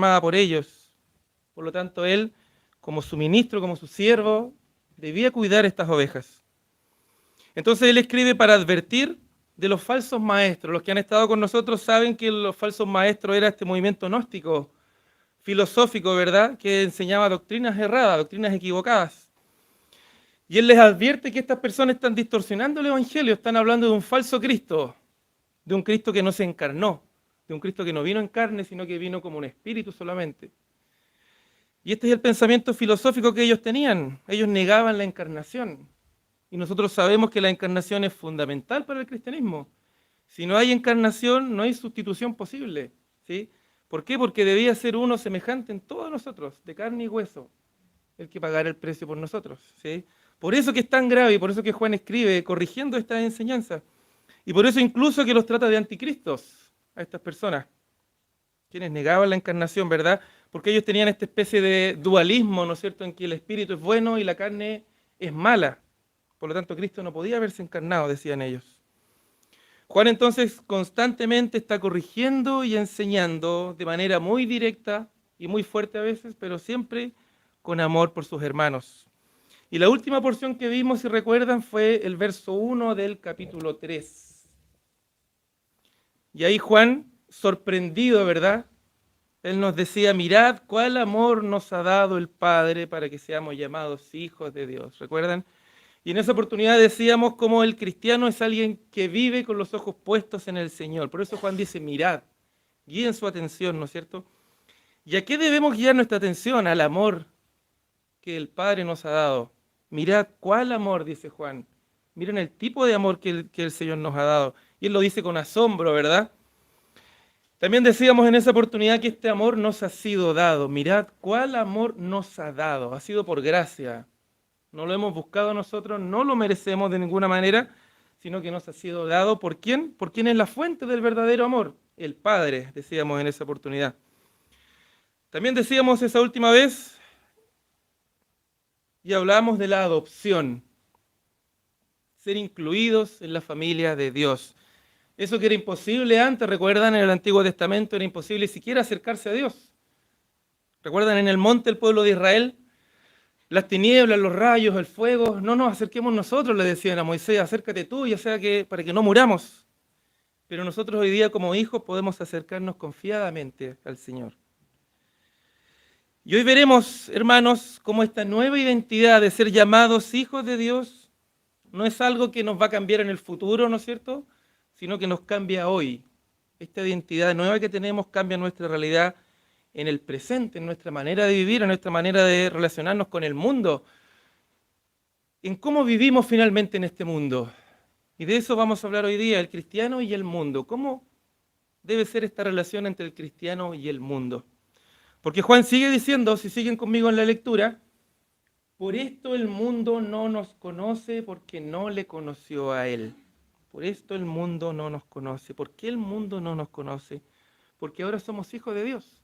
llamada por ellos. Por lo tanto, él, como su ministro, como su siervo, debía cuidar estas ovejas. Entonces él escribe para advertir de los falsos maestros. Los que han estado con nosotros saben que los falsos maestros era este movimiento gnóstico, filosófico, ¿verdad?, que enseñaba doctrinas erradas, doctrinas equivocadas. Y él les advierte que estas personas están distorsionando el Evangelio, están hablando de un falso Cristo, de un Cristo que no se encarnó, de un Cristo que no vino en carne, sino que vino como un espíritu solamente. Y este es el pensamiento filosófico que ellos tenían. Ellos negaban la encarnación. Y nosotros sabemos que la encarnación es fundamental para el cristianismo. Si no hay encarnación, no hay sustitución posible, ¿sí? ¿Por qué? Porque debía ser uno semejante en todos nosotros, de carne y hueso, el que pagara el precio por nosotros, ¿sí? Por eso que es tan grave y por eso que Juan escribe corrigiendo estas enseñanzas. Y por eso incluso que los trata de anticristos a estas personas, quienes negaban la encarnación, ¿verdad? Porque ellos tenían esta especie de dualismo, ¿no es cierto?, en que el espíritu es bueno y la carne es mala. Por lo tanto, Cristo no podía haberse encarnado, decían ellos. Juan entonces constantemente está corrigiendo y enseñando de manera muy directa y muy fuerte a veces, pero siempre con amor por sus hermanos. Y la última porción que vimos, si recuerdan, fue el verso 1 del capítulo 3. Y ahí Juan, sorprendido, ¿verdad?, él nos decía: mirad cuál amor nos ha dado el Padre para que seamos llamados hijos de Dios. ¿Recuerdan? Y en esa oportunidad decíamos cómo el cristiano es alguien que vive con los ojos puestos en el Señor. Por eso Juan dice: mirad, guíen su atención, ¿no es cierto? ¿Y a qué debemos guiar nuestra atención? Al amor que el Padre nos ha dado. Mirad cuál amor, dice Juan. Miren el tipo de amor que el Señor nos ha dado. Y él lo dice con asombro, ¿verdad? También decíamos en esa oportunidad que este amor nos ha sido dado. Mirad cuál amor nos ha dado. Ha sido por gracia. No lo hemos buscado nosotros, no lo merecemos de ninguna manera, sino que nos ha sido dado ¿por quién? Por quién es la fuente del verdadero amor. El Padre, decíamos en esa oportunidad. También decíamos esa última vez y hablábamos de la adopción. Ser incluidos en la familia de Dios. Eso que era imposible antes, recuerdan, en el Antiguo Testamento era imposible siquiera acercarse a Dios. ¿Recuerdan en el monte el pueblo de Israel? Las tinieblas, los rayos, el fuego, no nos acerquemos nosotros, le decían a Moisés: acércate tú, ya sea que para que no muramos. Pero nosotros hoy día como hijos podemos acercarnos confiadamente al Señor. Y hoy veremos, hermanos, cómo esta nueva identidad de ser llamados hijos de Dios no es algo que nos va a cambiar en el futuro, ¿no es cierto?, sino que nos cambia hoy. Esta identidad nueva que tenemos cambia nuestra realidad en el presente, en nuestra manera de vivir, en nuestra manera de relacionarnos con el mundo, en cómo vivimos finalmente en este mundo. Y de eso vamos a hablar hoy día, el cristiano y el mundo. ¿Cómo debe ser esta relación entre el cristiano y el mundo? Porque Juan sigue diciendo, si siguen conmigo en la lectura: por esto el mundo no nos conoce, porque no le conoció a él. Por esto el mundo no nos conoce. ¿Por qué el mundo no nos conoce? Porque ahora somos hijos de Dios.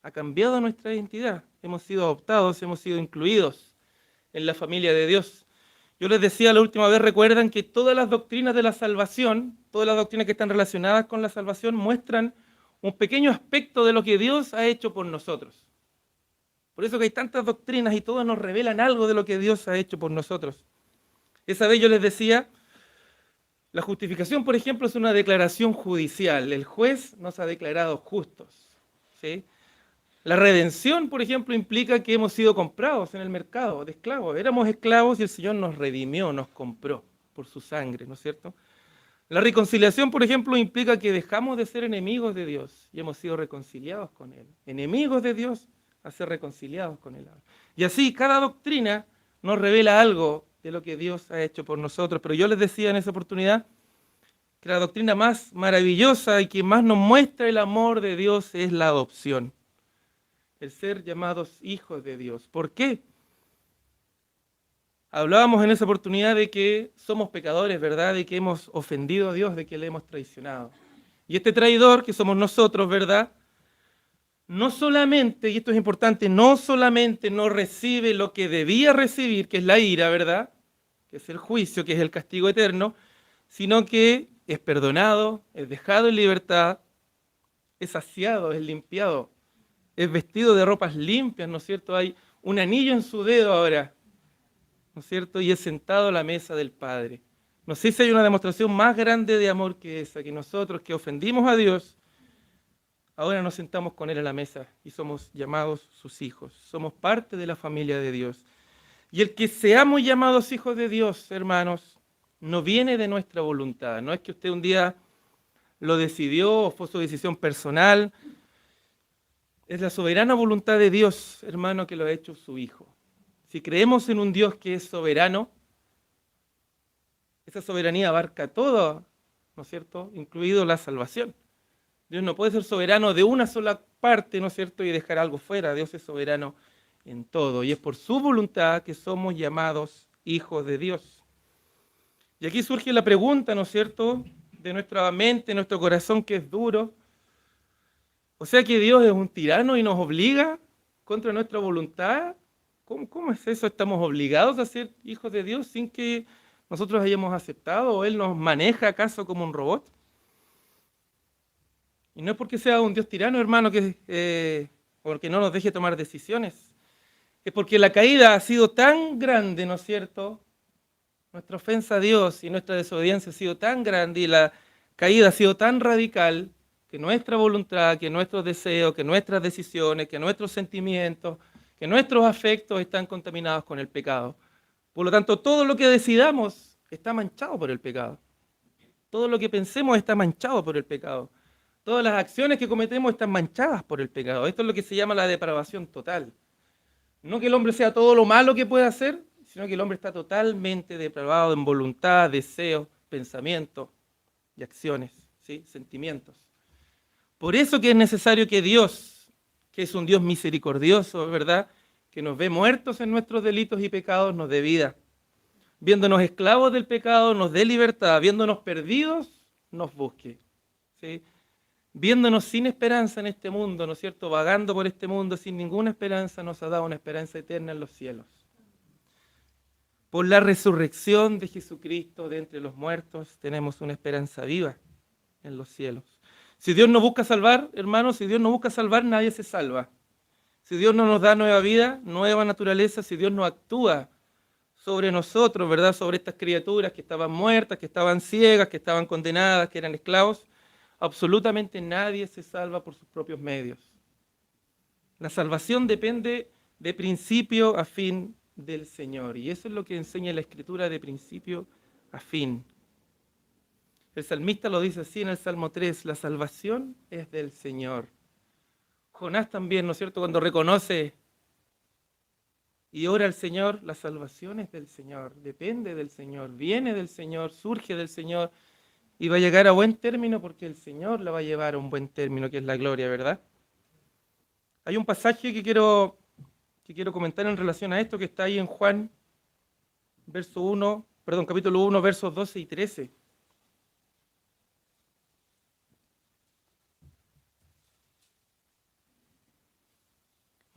Ha cambiado nuestra identidad. Hemos sido adoptados, hemos sido incluidos en la familia de Dios. Yo les decía la última vez, recuerdan que todas las doctrinas de la salvación, todas las doctrinas que están relacionadas con la salvación, muestran un pequeño aspecto de lo que Dios ha hecho por nosotros. Por eso que hay tantas doctrinas y todas nos revelan algo de lo que Dios ha hecho por nosotros. Esa vez yo les decía: la justificación, por ejemplo, es una declaración judicial. El juez nos ha declarado justos, ¿sí? La redención, por ejemplo, implica que hemos sido comprados en el mercado de esclavos. Éramos esclavos y el Señor nos redimió, nos compró por su sangre, ¿no es cierto? La reconciliación, por ejemplo, implica que dejamos de ser enemigos de Dios y hemos sido reconciliados con Él. Enemigos de Dios a ser reconciliados con Él. Y así, cada doctrina nos revela algo de lo que Dios ha hecho por nosotros. Pero yo les decía en esa oportunidad que la doctrina más maravillosa y que más nos muestra el amor de Dios es la adopción. El ser llamados hijos de Dios. ¿Por qué? Hablábamos en esa oportunidad de que somos pecadores, ¿verdad? De que hemos ofendido a Dios, de que le hemos traicionado. Y este traidor, que somos nosotros, ¿verdad?, no solamente, y esto es importante, no solamente no recibe lo que debía recibir, que es la ira, ¿verdad?, que es el juicio, que es el castigo eterno, sino que es perdonado, es dejado en libertad, es saciado, es limpiado. es vestido de ropas limpias, ¿no es cierto? Hay un anillo en su dedo ahora, ¿no es cierto? Y es sentado a la mesa del Padre. No sé si hay una demostración más grande de amor que esa, que nosotros que ofendimos a Dios, ahora nos sentamos con Él a la mesa y somos llamados sus hijos. Somos parte de la familia de Dios. Y el que seamos llamados hijos de Dios, hermanos, no viene de nuestra voluntad. No es que usted un día lo decidió o fue su decisión personal. Es la soberana voluntad de Dios, hermano, que lo ha hecho su Hijo. Si creemos en un Dios que es soberano, esa soberanía abarca todo, ¿no es cierto? Incluido la salvación. Dios no puede ser soberano de una sola parte, ¿no es cierto? Y dejar algo fuera. Dios es soberano en todo. Y es por su voluntad que somos llamados hijos de Dios. Y aquí surge la pregunta, ¿no es cierto? De nuestra mente, nuestro corazón que es duro. O sea que Dios es un tirano y nos obliga contra nuestra voluntad. ¿Cómo es eso? ¿Estamos obligados a ser hijos de Dios sin que nosotros hayamos aceptado? ¿O Él nos maneja acaso como un robot? Y no es porque sea un Dios tirano, hermano, porque no nos deje tomar decisiones. Es porque la caída ha sido tan grande, ¿no es cierto? Nuestra ofensa a Dios y nuestra desobediencia ha sido tan grande y la caída ha sido tan radical que nuestra voluntad, que nuestros deseos, que nuestras decisiones, que nuestros sentimientos, que nuestros afectos están contaminados con el pecado. Por lo tanto, todo lo que decidamos está manchado por el pecado. Todo lo que pensemos está manchado por el pecado. Todas las acciones que cometemos están manchadas por el pecado. Esto es lo que se llama la depravación total. No que el hombre sea todo lo malo que puede hacer, sino que el hombre está totalmente depravado en voluntad, deseos, pensamientos y acciones, ¿sí? Sentimientos. Por eso que es necesario que Dios, que es un Dios misericordioso, ¿verdad?, que nos ve muertos en nuestros delitos y pecados, nos dé vida. Viéndonos esclavos del pecado, nos dé libertad. Viéndonos perdidos, nos busque. ¿Sí? Viéndonos sin esperanza en este mundo, ¿no es cierto?, vagando por este mundo sin ninguna esperanza, nos ha dado una esperanza eterna en los cielos. Por la resurrección de Jesucristo de entre los muertos, tenemos una esperanza viva en los cielos. Si Dios no busca salvar, hermanos, si Dios no busca salvar, nadie se salva. Si Dios no nos da nueva vida, nueva naturaleza, si Dios no actúa sobre nosotros, ¿verdad?, sobre estas criaturas que estaban muertas, que estaban ciegas, que estaban condenadas, que eran esclavos, absolutamente nadie se salva por sus propios medios. La salvación depende de principio a fin del Señor. Y eso es lo que enseña la Escritura de principio a fin. El salmista lo dice así en el Salmo 3, la salvación es del Señor. Jonás también, ¿no es cierto?, cuando reconoce y ora al Señor, la salvación es del Señor, depende del Señor, viene del Señor, surge del Señor y va a llegar a buen término porque el Señor la va a llevar a un buen término, que es la gloria, ¿verdad? Hay un pasaje que quiero comentar en relación a esto que está ahí en Juan, capítulo 1, versos 12 y 13.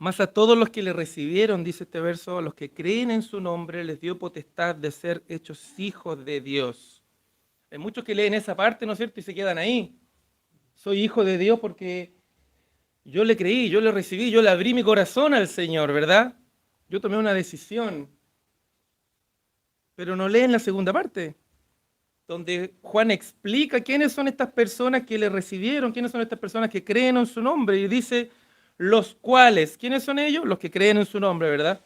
Mas a todos los que le recibieron, dice este verso, a los que creen en su nombre, les dio potestad de ser hechos hijos de Dios. Hay muchos que leen esa parte, ¿no es cierto?, y se quedan ahí. Soy hijo de Dios porque yo le creí, yo le recibí, yo le abrí mi corazón al Señor, ¿verdad? Yo tomé una decisión. Pero no leen la segunda parte, donde Juan explica quiénes son estas personas que le recibieron, quiénes son estas personas que creen en su nombre, y dice, los cuales, ¿quiénes son ellos? Los que creen en su nombre, ¿verdad?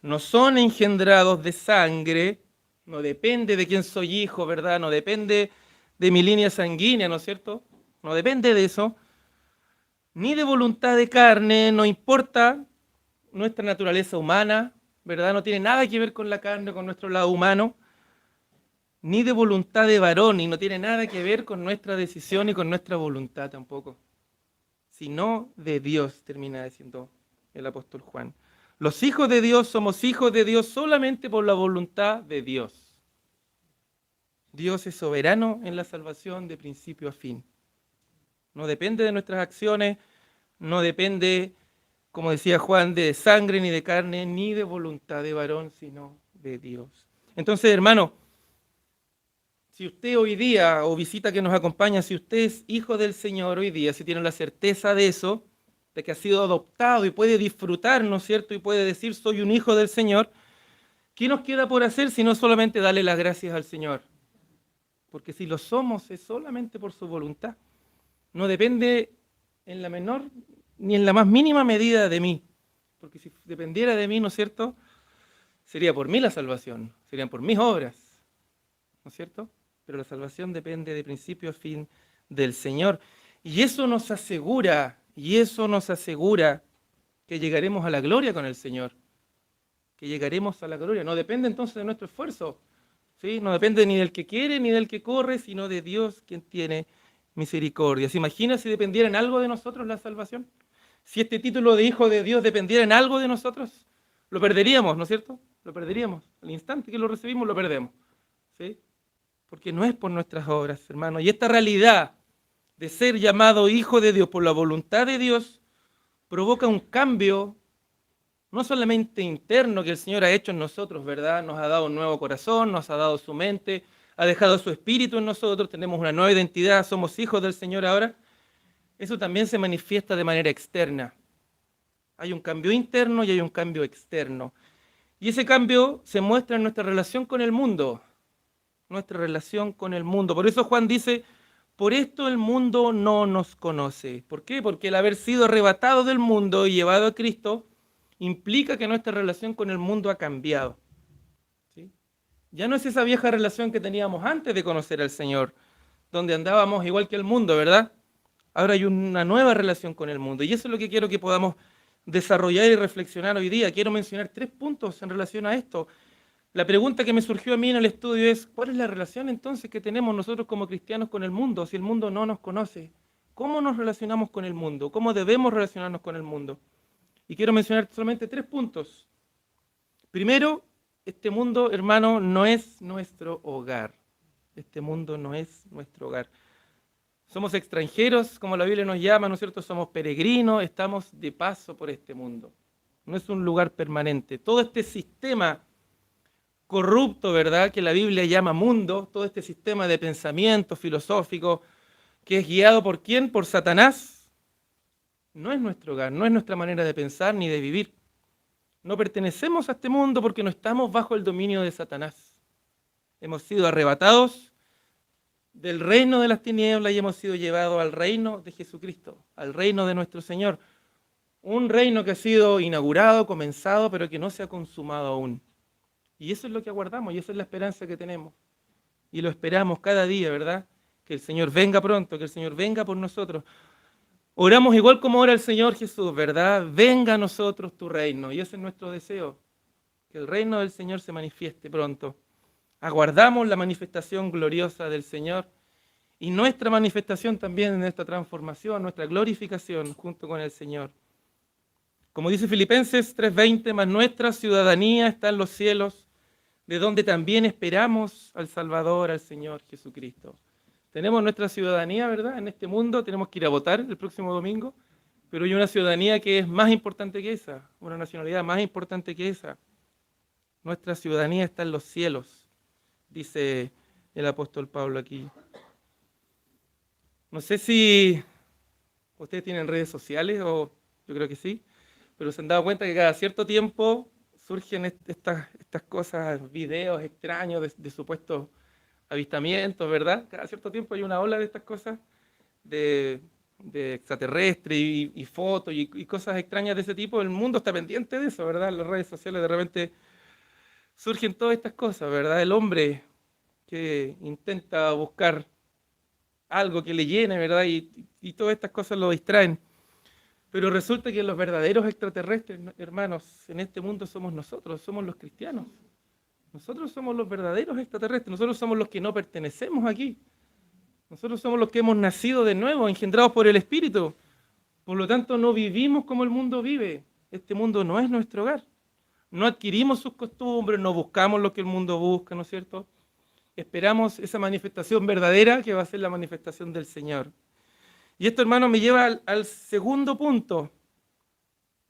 No son engendrados de sangre, no depende de quién soy hijo, ¿verdad? No depende de mi línea sanguínea, ¿no es cierto? No depende de eso, ni de voluntad de carne, no importa nuestra naturaleza humana, ¿verdad? No tiene nada que ver con la carne, con nuestro lado humano, ni de voluntad de varón, y no tiene nada que ver con nuestra decisión y con nuestra voluntad tampoco, sino de Dios, termina diciendo el apóstol Juan. Los hijos de Dios somos hijos de Dios solamente por la voluntad de Dios. Dios es soberano en la salvación de principio a fin. No depende de nuestras acciones, no depende, como decía Juan, de sangre ni de carne, ni de voluntad de varón, sino de Dios. Entonces, hermano, si usted hoy día, o visita que nos acompaña, si usted es hijo del Señor hoy día, si tiene la certeza de eso, de que ha sido adoptado y puede disfrutar, ¿no es cierto? Y puede decir, soy un hijo del Señor, ¿qué nos queda por hacer si no solamente darle las gracias al Señor? Porque si lo somos es solamente por su voluntad. No depende en la menor ni en la más mínima medida de mí. Porque si dependiera de mí, ¿no es cierto? Sería por mí la salvación, serían por mis obras, ¿no es cierto? Pero la salvación depende de principio a fin del Señor. Y eso nos asegura que llegaremos a la gloria con el Señor, que llegaremos a la gloria. No depende entonces de nuestro esfuerzo, ¿sí? No depende ni del que quiere ni del que corre, sino de Dios quien tiene misericordia. ¿Se imagina si dependiera en algo de nosotros la salvación? Si este título de hijo de Dios dependiera en algo de nosotros, lo perderíamos, ¿no es cierto? Lo perderíamos. Al instante que lo recibimos, lo perdemos, ¿sí? Porque no es por nuestras obras, hermanos. Y esta realidad de ser llamado hijo de Dios por la voluntad de Dios provoca un cambio no solamente interno que el Señor ha hecho en nosotros, ¿verdad? Nos ha dado un nuevo corazón, nos ha dado su mente, ha dejado su espíritu en nosotros, tenemos una nueva identidad, somos hijos del Señor ahora. Eso también se manifiesta de manera externa. Hay un cambio interno y hay un cambio externo. Y ese cambio se muestra en nuestra relación con el mundo. Nuestra relación con el mundo. Por eso Juan dice, por esto el mundo no nos conoce. ¿Por qué? Porque el haber sido arrebatado del mundo y llevado a Cristo implica que nuestra relación con el mundo ha cambiado, ¿sí? Ya no es esa vieja relación que teníamos antes de conocer al Señor, donde andábamos igual que el mundo, ¿verdad? Ahora hay una nueva relación con el mundo. Y eso es lo que quiero que podamos desarrollar y reflexionar hoy día. Quiero mencionar 3 puntos en relación a esto. La pregunta que me surgió a mí en el estudio es, ¿cuál es la relación entonces que tenemos nosotros como cristianos con el mundo si el mundo no nos conoce? ¿Cómo nos relacionamos con el mundo? ¿Cómo debemos relacionarnos con el mundo? Y quiero mencionar solamente 3 puntos. Primero, este mundo, hermano, no es nuestro hogar. Este mundo no es nuestro hogar. Somos extranjeros, como la Biblia nos llama, ¿no es cierto? Somos peregrinos, estamos de paso por este mundo. No es un lugar permanente. Todo este sistema corrupto, ¿verdad?, que la Biblia llama mundo, todo este sistema de pensamiento filosófico que es guiado por ¿quién? Por Satanás, no es nuestro hogar, no es nuestra manera de pensar ni de vivir. No pertenecemos a este mundo porque no estamos bajo el dominio de Satanás. Hemos sido arrebatados del reino de las tinieblas y hemos sido llevados al reino de Jesucristo, al reino de nuestro Señor. Un reino que ha sido inaugurado, comenzado, pero que no se ha consumado aún. Y eso es lo que aguardamos y esa es la esperanza que tenemos. Y lo esperamos cada día, ¿verdad? Que el Señor venga pronto, que el Señor venga por nosotros. Oramos igual como ora el Señor Jesús, ¿verdad? Venga a nosotros tu reino. Y ese es nuestro deseo, que el reino del Señor se manifieste pronto. Aguardamos la manifestación gloriosa del Señor y nuestra manifestación también en esta transformación, nuestra glorificación junto con el Señor. Como dice Filipenses 3:20, mas nuestra ciudadanía está en los cielos, de donde también esperamos al Salvador, al Señor Jesucristo. Tenemos nuestra ciudadanía, ¿verdad? En este mundo tenemos que ir a votar el próximo domingo, pero hay una ciudadanía que es más importante que esa, una nacionalidad más importante que esa. Nuestra ciudadanía está en los cielos, dice el apóstol Pablo aquí. No sé si ustedes tienen redes sociales, o yo creo que sí, pero se han dado cuenta que cada cierto tiempo surgen estas cosas, videos extraños de supuestos avistamientos, ¿verdad? Cada cierto tiempo hay una ola de estas cosas, de extraterrestres y fotos y cosas extrañas de ese tipo. El mundo está pendiente de eso, ¿verdad? En las redes sociales de repente surgen todas estas cosas, ¿verdad? El hombre que intenta buscar algo que le llene, ¿verdad? Y todas estas cosas lo distraen. Pero resulta que los verdaderos extraterrestres, hermanos, en este mundo somos nosotros, somos los cristianos. Nosotros somos los verdaderos extraterrestres, nosotros somos los que no pertenecemos aquí. Nosotros somos los que hemos nacido de nuevo, engendrados por el Espíritu. Por lo tanto, no vivimos como el mundo vive. Este mundo no es nuestro hogar. No adquirimos sus costumbres, no buscamos lo que el mundo busca, ¿no es cierto? Esperamos esa manifestación verdadera que va a ser la manifestación del Señor. Y esto, hermano, me lleva al segundo punto.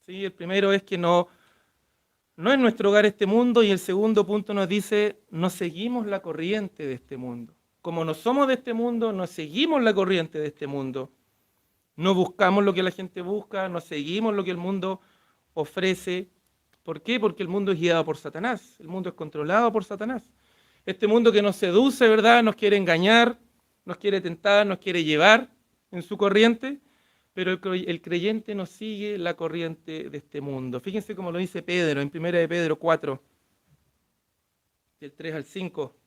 ¿Sí? El primero es que no es nuestro hogar este mundo, y el segundo punto nos dice, no seguimos la corriente de este mundo. Como no somos de este mundo, no seguimos la corriente de este mundo. No buscamos lo que la gente busca, no seguimos lo que el mundo ofrece. ¿Por qué? Porque el mundo es guiado por Satanás, el mundo es controlado por Satanás. Este mundo que nos seduce, ¿verdad? Nos quiere engañar, nos quiere tentar, nos quiere llevar en su corriente, pero el creyente no sigue la corriente de este mundo. Fíjense cómo lo dice Pedro en 1 de Pedro 4, del 3 al 5.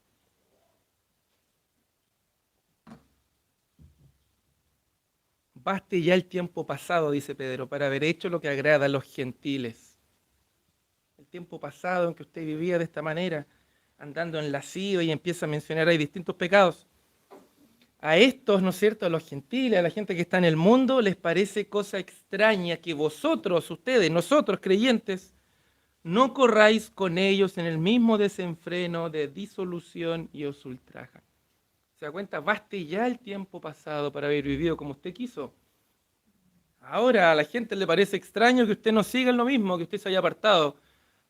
Baste ya el tiempo pasado, dice Pedro, para haber hecho lo que agrada a los gentiles. El tiempo pasado en que usted vivía de esta manera, andando en lascivo, y empieza a mencionar ahí distintos pecados. A estos, ¿no es cierto?, a los gentiles, a la gente que está en el mundo, les parece cosa extraña que vosotros, ustedes, nosotros creyentes, no corráis con ellos en el mismo desenfreno de disolución y os ultrajan. ¿Se da cuenta? Baste ya el tiempo pasado para haber vivido como usted quiso. Ahora a la gente le parece extraño que usted no siga en lo mismo, que usted se haya apartado,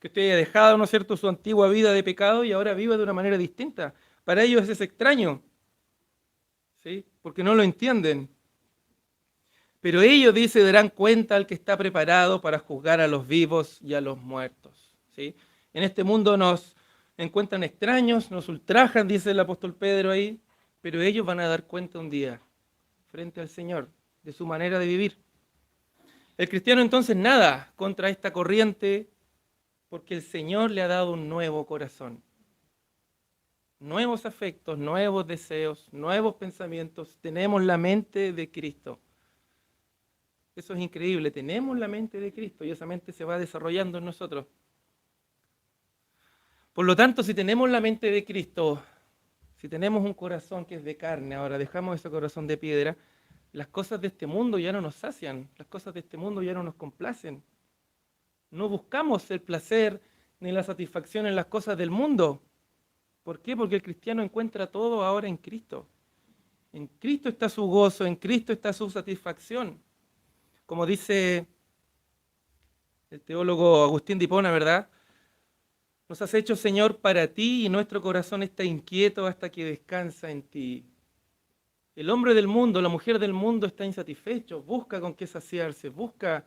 que usted haya dejado, ¿no es cierto?, su antigua vida de pecado y ahora viva de una manera distinta. Para ellos es extraño, ¿sí? Porque no lo entienden. Pero ellos, dice, darán cuenta al que está preparado para juzgar a los vivos y a los muertos, ¿sí? En este mundo nos encuentran extraños, nos ultrajan, dice el apóstol Pedro ahí, pero ellos van a dar cuenta un día frente al Señor de su manera de vivir. El cristiano entonces nada contra esta corriente porque el Señor le ha dado un nuevo corazón. Nuevos afectos, nuevos deseos, nuevos pensamientos. Tenemos la mente de Cristo. Eso es increíble. Tenemos la mente de Cristo y esa mente se va desarrollando en nosotros. Por lo tanto, si tenemos la mente de Cristo, si tenemos un corazón que es de carne, ahora dejamos ese corazón de piedra, las cosas de este mundo ya no nos sacian, las cosas de este mundo ya no nos complacen. No buscamos el placer ni la satisfacción en las cosas del mundo. ¿Por qué? Porque el cristiano encuentra todo ahora en Cristo. En Cristo está su gozo, en Cristo está su satisfacción. Como dice el teólogo Agustín de Hipona, ¿verdad? Nos has hecho, Señor, para ti y nuestro corazón está inquieto hasta que descansa en ti. El hombre del mundo, la mujer del mundo está insatisfecho, busca con qué saciarse, busca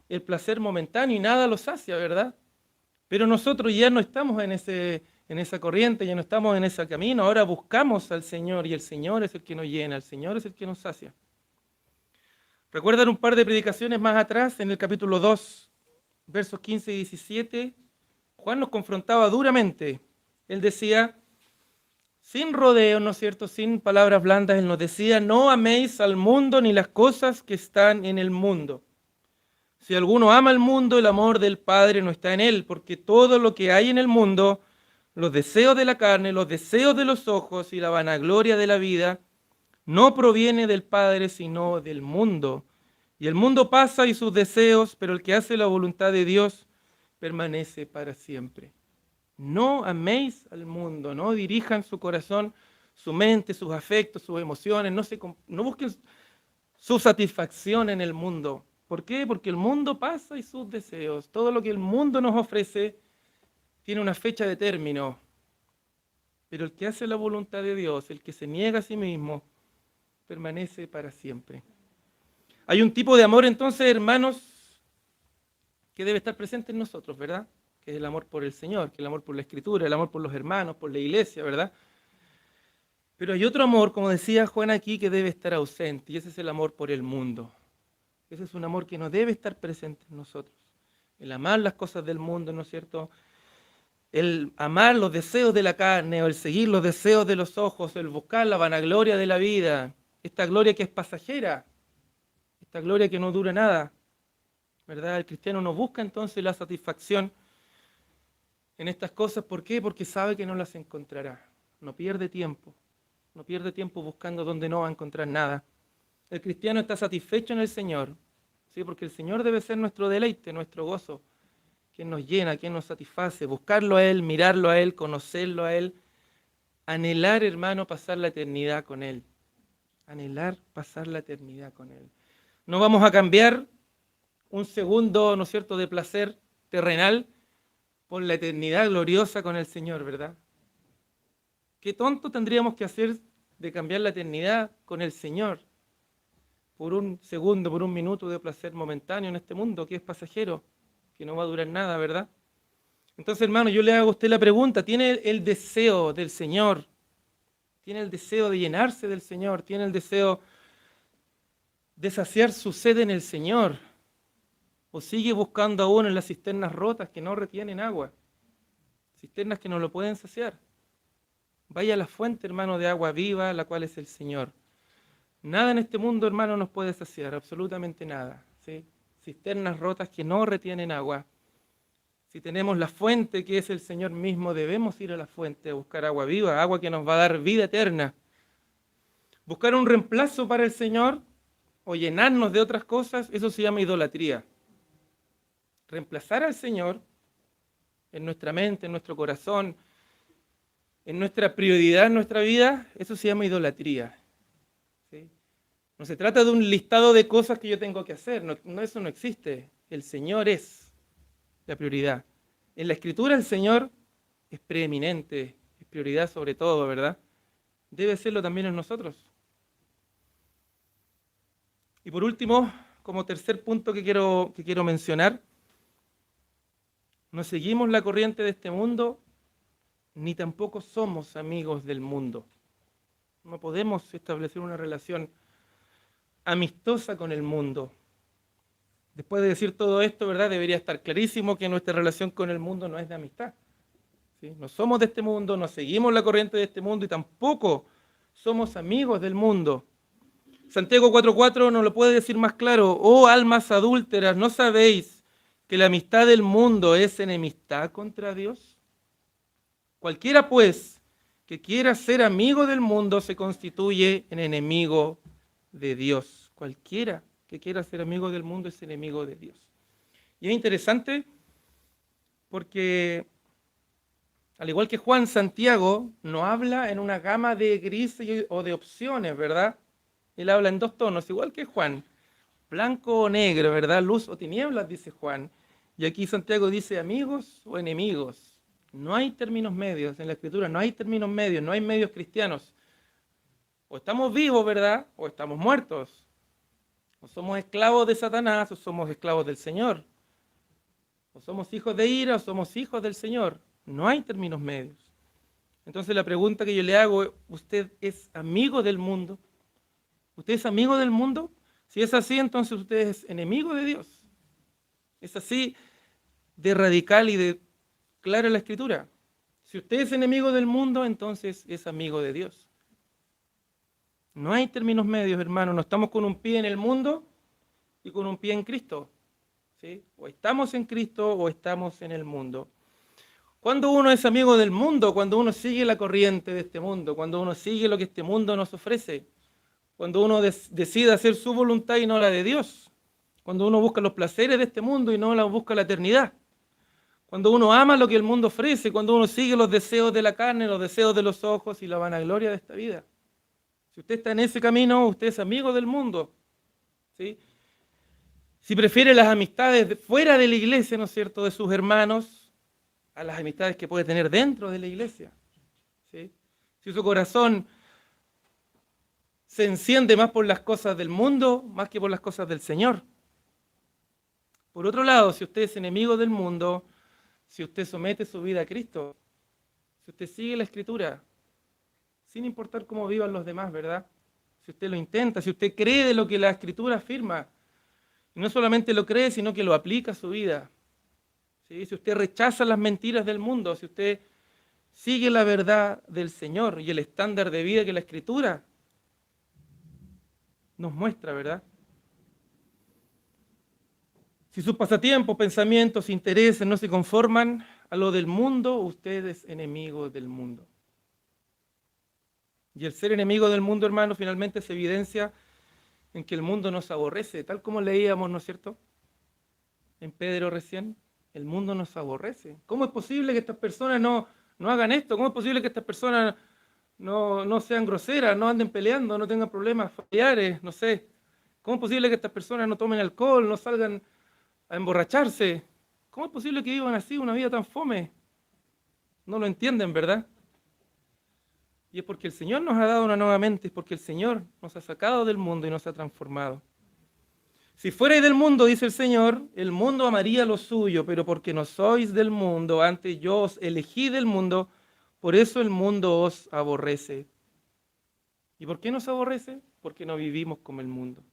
el placer momentáneo y nada lo sacia, ¿verdad? Pero nosotros ya no estamos en esa corriente, ya no estamos en ese camino, ahora buscamos al Señor y el Señor es el que nos llena, el Señor es el que nos sacia. ¿Recuerdan un par de predicaciones más atrás, en el capítulo 2, versos 15 y 17? Juan nos confrontaba duramente. Él decía, sin rodeos, ¿no es cierto?, sin palabras blandas, él nos decía, no améis al mundo ni las cosas que están en el mundo. Si alguno ama el mundo, el amor del Padre no está en él, porque todo lo que hay en el mundo, los deseos de la carne, los deseos de los ojos y la vanagloria de la vida, no proviene del Padre, sino del mundo. Y el mundo pasa y sus deseos, pero el que hace la voluntad de Dios permanece para siempre. No améis al mundo, no dirijan su corazón, su mente, sus afectos, sus emociones, no busquen su satisfacción en el mundo. ¿Por qué? Porque el mundo pasa y sus deseos, todo lo que el mundo nos ofrece tiene una fecha de término. Pero el que hace la voluntad de Dios, el que se niega a sí mismo, permanece para siempre. Hay un tipo de amor entonces, hermanos, que debe estar presente en nosotros, ¿verdad? Que es el amor por el Señor, que es el amor por la Escritura, el amor por los hermanos, por la iglesia, ¿verdad? Pero hay otro amor, como decía Juan aquí, que debe estar ausente, y ese es el amor por el mundo. Ese es un amor que no debe estar presente en nosotros. El amar las cosas del mundo, ¿no es cierto? El amar los deseos de la carne, o el seguir los deseos de los ojos, el buscar la vanagloria de la vida, esta gloria que es pasajera, esta gloria que no dura nada, ¿verdad? El cristiano no busca entonces la satisfacción en estas cosas. ¿Por qué? Porque sabe que no las encontrará. No pierde tiempo. No pierde tiempo buscando donde no va a encontrar nada. El cristiano está satisfecho en el Señor, ¿sí? Porque el Señor debe ser nuestro deleite, nuestro gozo, quien nos llena, quien nos satisface. Buscarlo a Él, mirarlo a Él, conocerlo a Él. Anhelar, hermano, pasar la eternidad con Él. Anhelar pasar la eternidad con Él. No vamos a cambiar un segundo, ¿no es cierto?, de placer terrenal por la eternidad gloriosa con el Señor, ¿verdad? Qué tonto tendríamos que hacer de cambiar la eternidad con el Señor por un segundo, por un minuto de placer momentáneo en este mundo que es pasajero, que no va a durar nada, ¿verdad? Entonces, hermano, yo le hago a usted la pregunta, ¿tiene el deseo del Señor? ¿Tiene el deseo de llenarse del Señor? ¿Tiene el deseo de saciar su sed en el Señor? ¿O sigue buscando aún en las cisternas rotas que no retienen agua? Cisternas que no lo pueden saciar. Vaya a la fuente, hermano, de agua viva, la cual es el Señor. Nada en este mundo, hermano, nos puede saciar, absolutamente nada, ¿sí? Cisternas rotas que no retienen agua. Si tenemos la fuente que es el Señor mismo, debemos ir a la fuente a buscar agua viva, agua que nos va a dar vida eterna. Buscar un reemplazo para el Señor o llenarnos de otras cosas, eso se llama idolatría. Reemplazar al Señor en nuestra mente, en nuestro corazón, en nuestra prioridad, en nuestra vida, eso se llama idolatría. ¿Sí? No se trata de un listado de cosas que yo tengo que hacer, no, eso no existe. El Señor es la prioridad. En la Escritura el Señor es preeminente, es prioridad sobre todo, ¿verdad? Debe serlo también en nosotros. Y por último, como tercer punto que quiero mencionar, no seguimos la corriente de este mundo, ni tampoco somos amigos del mundo. No podemos establecer una relación amistosa con el mundo. Después de decir todo esto, ¿verdad? Debería estar clarísimo que nuestra relación con el mundo no es de amistad. ¿Sí? No somos de este mundo, no seguimos la corriente de este mundo y tampoco somos amigos del mundo. Santiago 4:4 nos lo puede decir más claro. Oh almas adúlteras, ¿no sabéis que la amistad del mundo es enemistad contra Dios? Cualquiera, pues, que quiera ser amigo del mundo se constituye en enemigo de Dios. Cualquiera que quiera ser amigo del mundo es enemigo de Dios. Y es interesante porque, al igual que Juan, Santiago no habla en una gama de grises o de opciones, ¿verdad? Él habla en dos tonos, igual que Juan. Blanco o negro, ¿verdad? Luz o tinieblas, dice Juan. Y aquí Santiago dice amigos o enemigos. No hay términos medios en la Escritura, no hay términos medios, no hay medios cristianos. O estamos vivos, ¿verdad? O estamos muertos. O somos esclavos de Satanás o somos esclavos del Señor. O somos hijos de ira o somos hijos del Señor. No hay términos medios. Entonces la pregunta que yo le hago, ¿usted es amigo del mundo? ¿Usted es amigo del mundo? Si es así, entonces usted es enemigo de Dios. Es así de radical y de clara la Escritura. Si usted es enemigo del mundo, entonces es amigo de Dios. No hay términos medios, hermano. No estamos con un pie en el mundo y con un pie en Cristo. ¿Sí? O estamos en Cristo o estamos en el mundo. Cuando uno es amigo del mundo, cuando uno sigue la corriente de este mundo, cuando uno sigue lo que este mundo nos ofrece, cuando uno decide hacer su voluntad y no la de Dios, cuando uno busca los placeres de este mundo y no la busca la eternidad, cuando uno ama lo que el mundo ofrece, cuando uno sigue los deseos de la carne, los deseos de los ojos y la vanagloria de esta vida. Si usted está en ese camino, usted es amigo del mundo. ¿Sí? Si prefiere las amistades fuera de la iglesia, ¿no es cierto?, de sus hermanos, a las amistades que puede tener dentro de la iglesia. ¿Sí? Si su corazón se enciende más por las cosas del mundo, más que por las cosas del Señor. Por otro lado, si usted es enemigo del mundo, si usted somete su vida a Cristo, si usted sigue la Escritura, sin importar cómo vivan los demás, ¿verdad? Si usted lo intenta, si usted cree de lo que la Escritura afirma, y no solamente lo cree, sino que lo aplica a su vida. ¿Sí? Si usted rechaza las mentiras del mundo, si usted sigue la verdad del Señor y el estándar de vida que la Escritura nos muestra, ¿verdad? Si sus pasatiempos, pensamientos, intereses no se conforman a lo del mundo, usted es enemigo del mundo. Y el ser enemigo del mundo, hermano, finalmente se evidencia en que el mundo nos aborrece, tal como leíamos, ¿no es cierto?, en Pedro recién, el mundo nos aborrece. ¿Cómo es posible que estas personas no hagan esto? ¿Cómo es posible que estas personas no sean groseras, no anden peleando, no tengan problemas familiares, no sé? ¿Cómo es posible que estas personas no tomen alcohol, no salgan a emborracharse? ¿Cómo es posible que vivan así una vida tan fome? No lo entienden, ¿verdad? Y es porque el Señor nos ha dado una nueva mente, es porque el Señor nos ha sacado del mundo y nos ha transformado. Si fuerais del mundo, dice el Señor, el mundo amaría lo suyo, pero porque no sois del mundo, antes yo os elegí del mundo, por eso el mundo os aborrece. ¿Y por qué nos aborrece? Porque no vivimos como el mundo.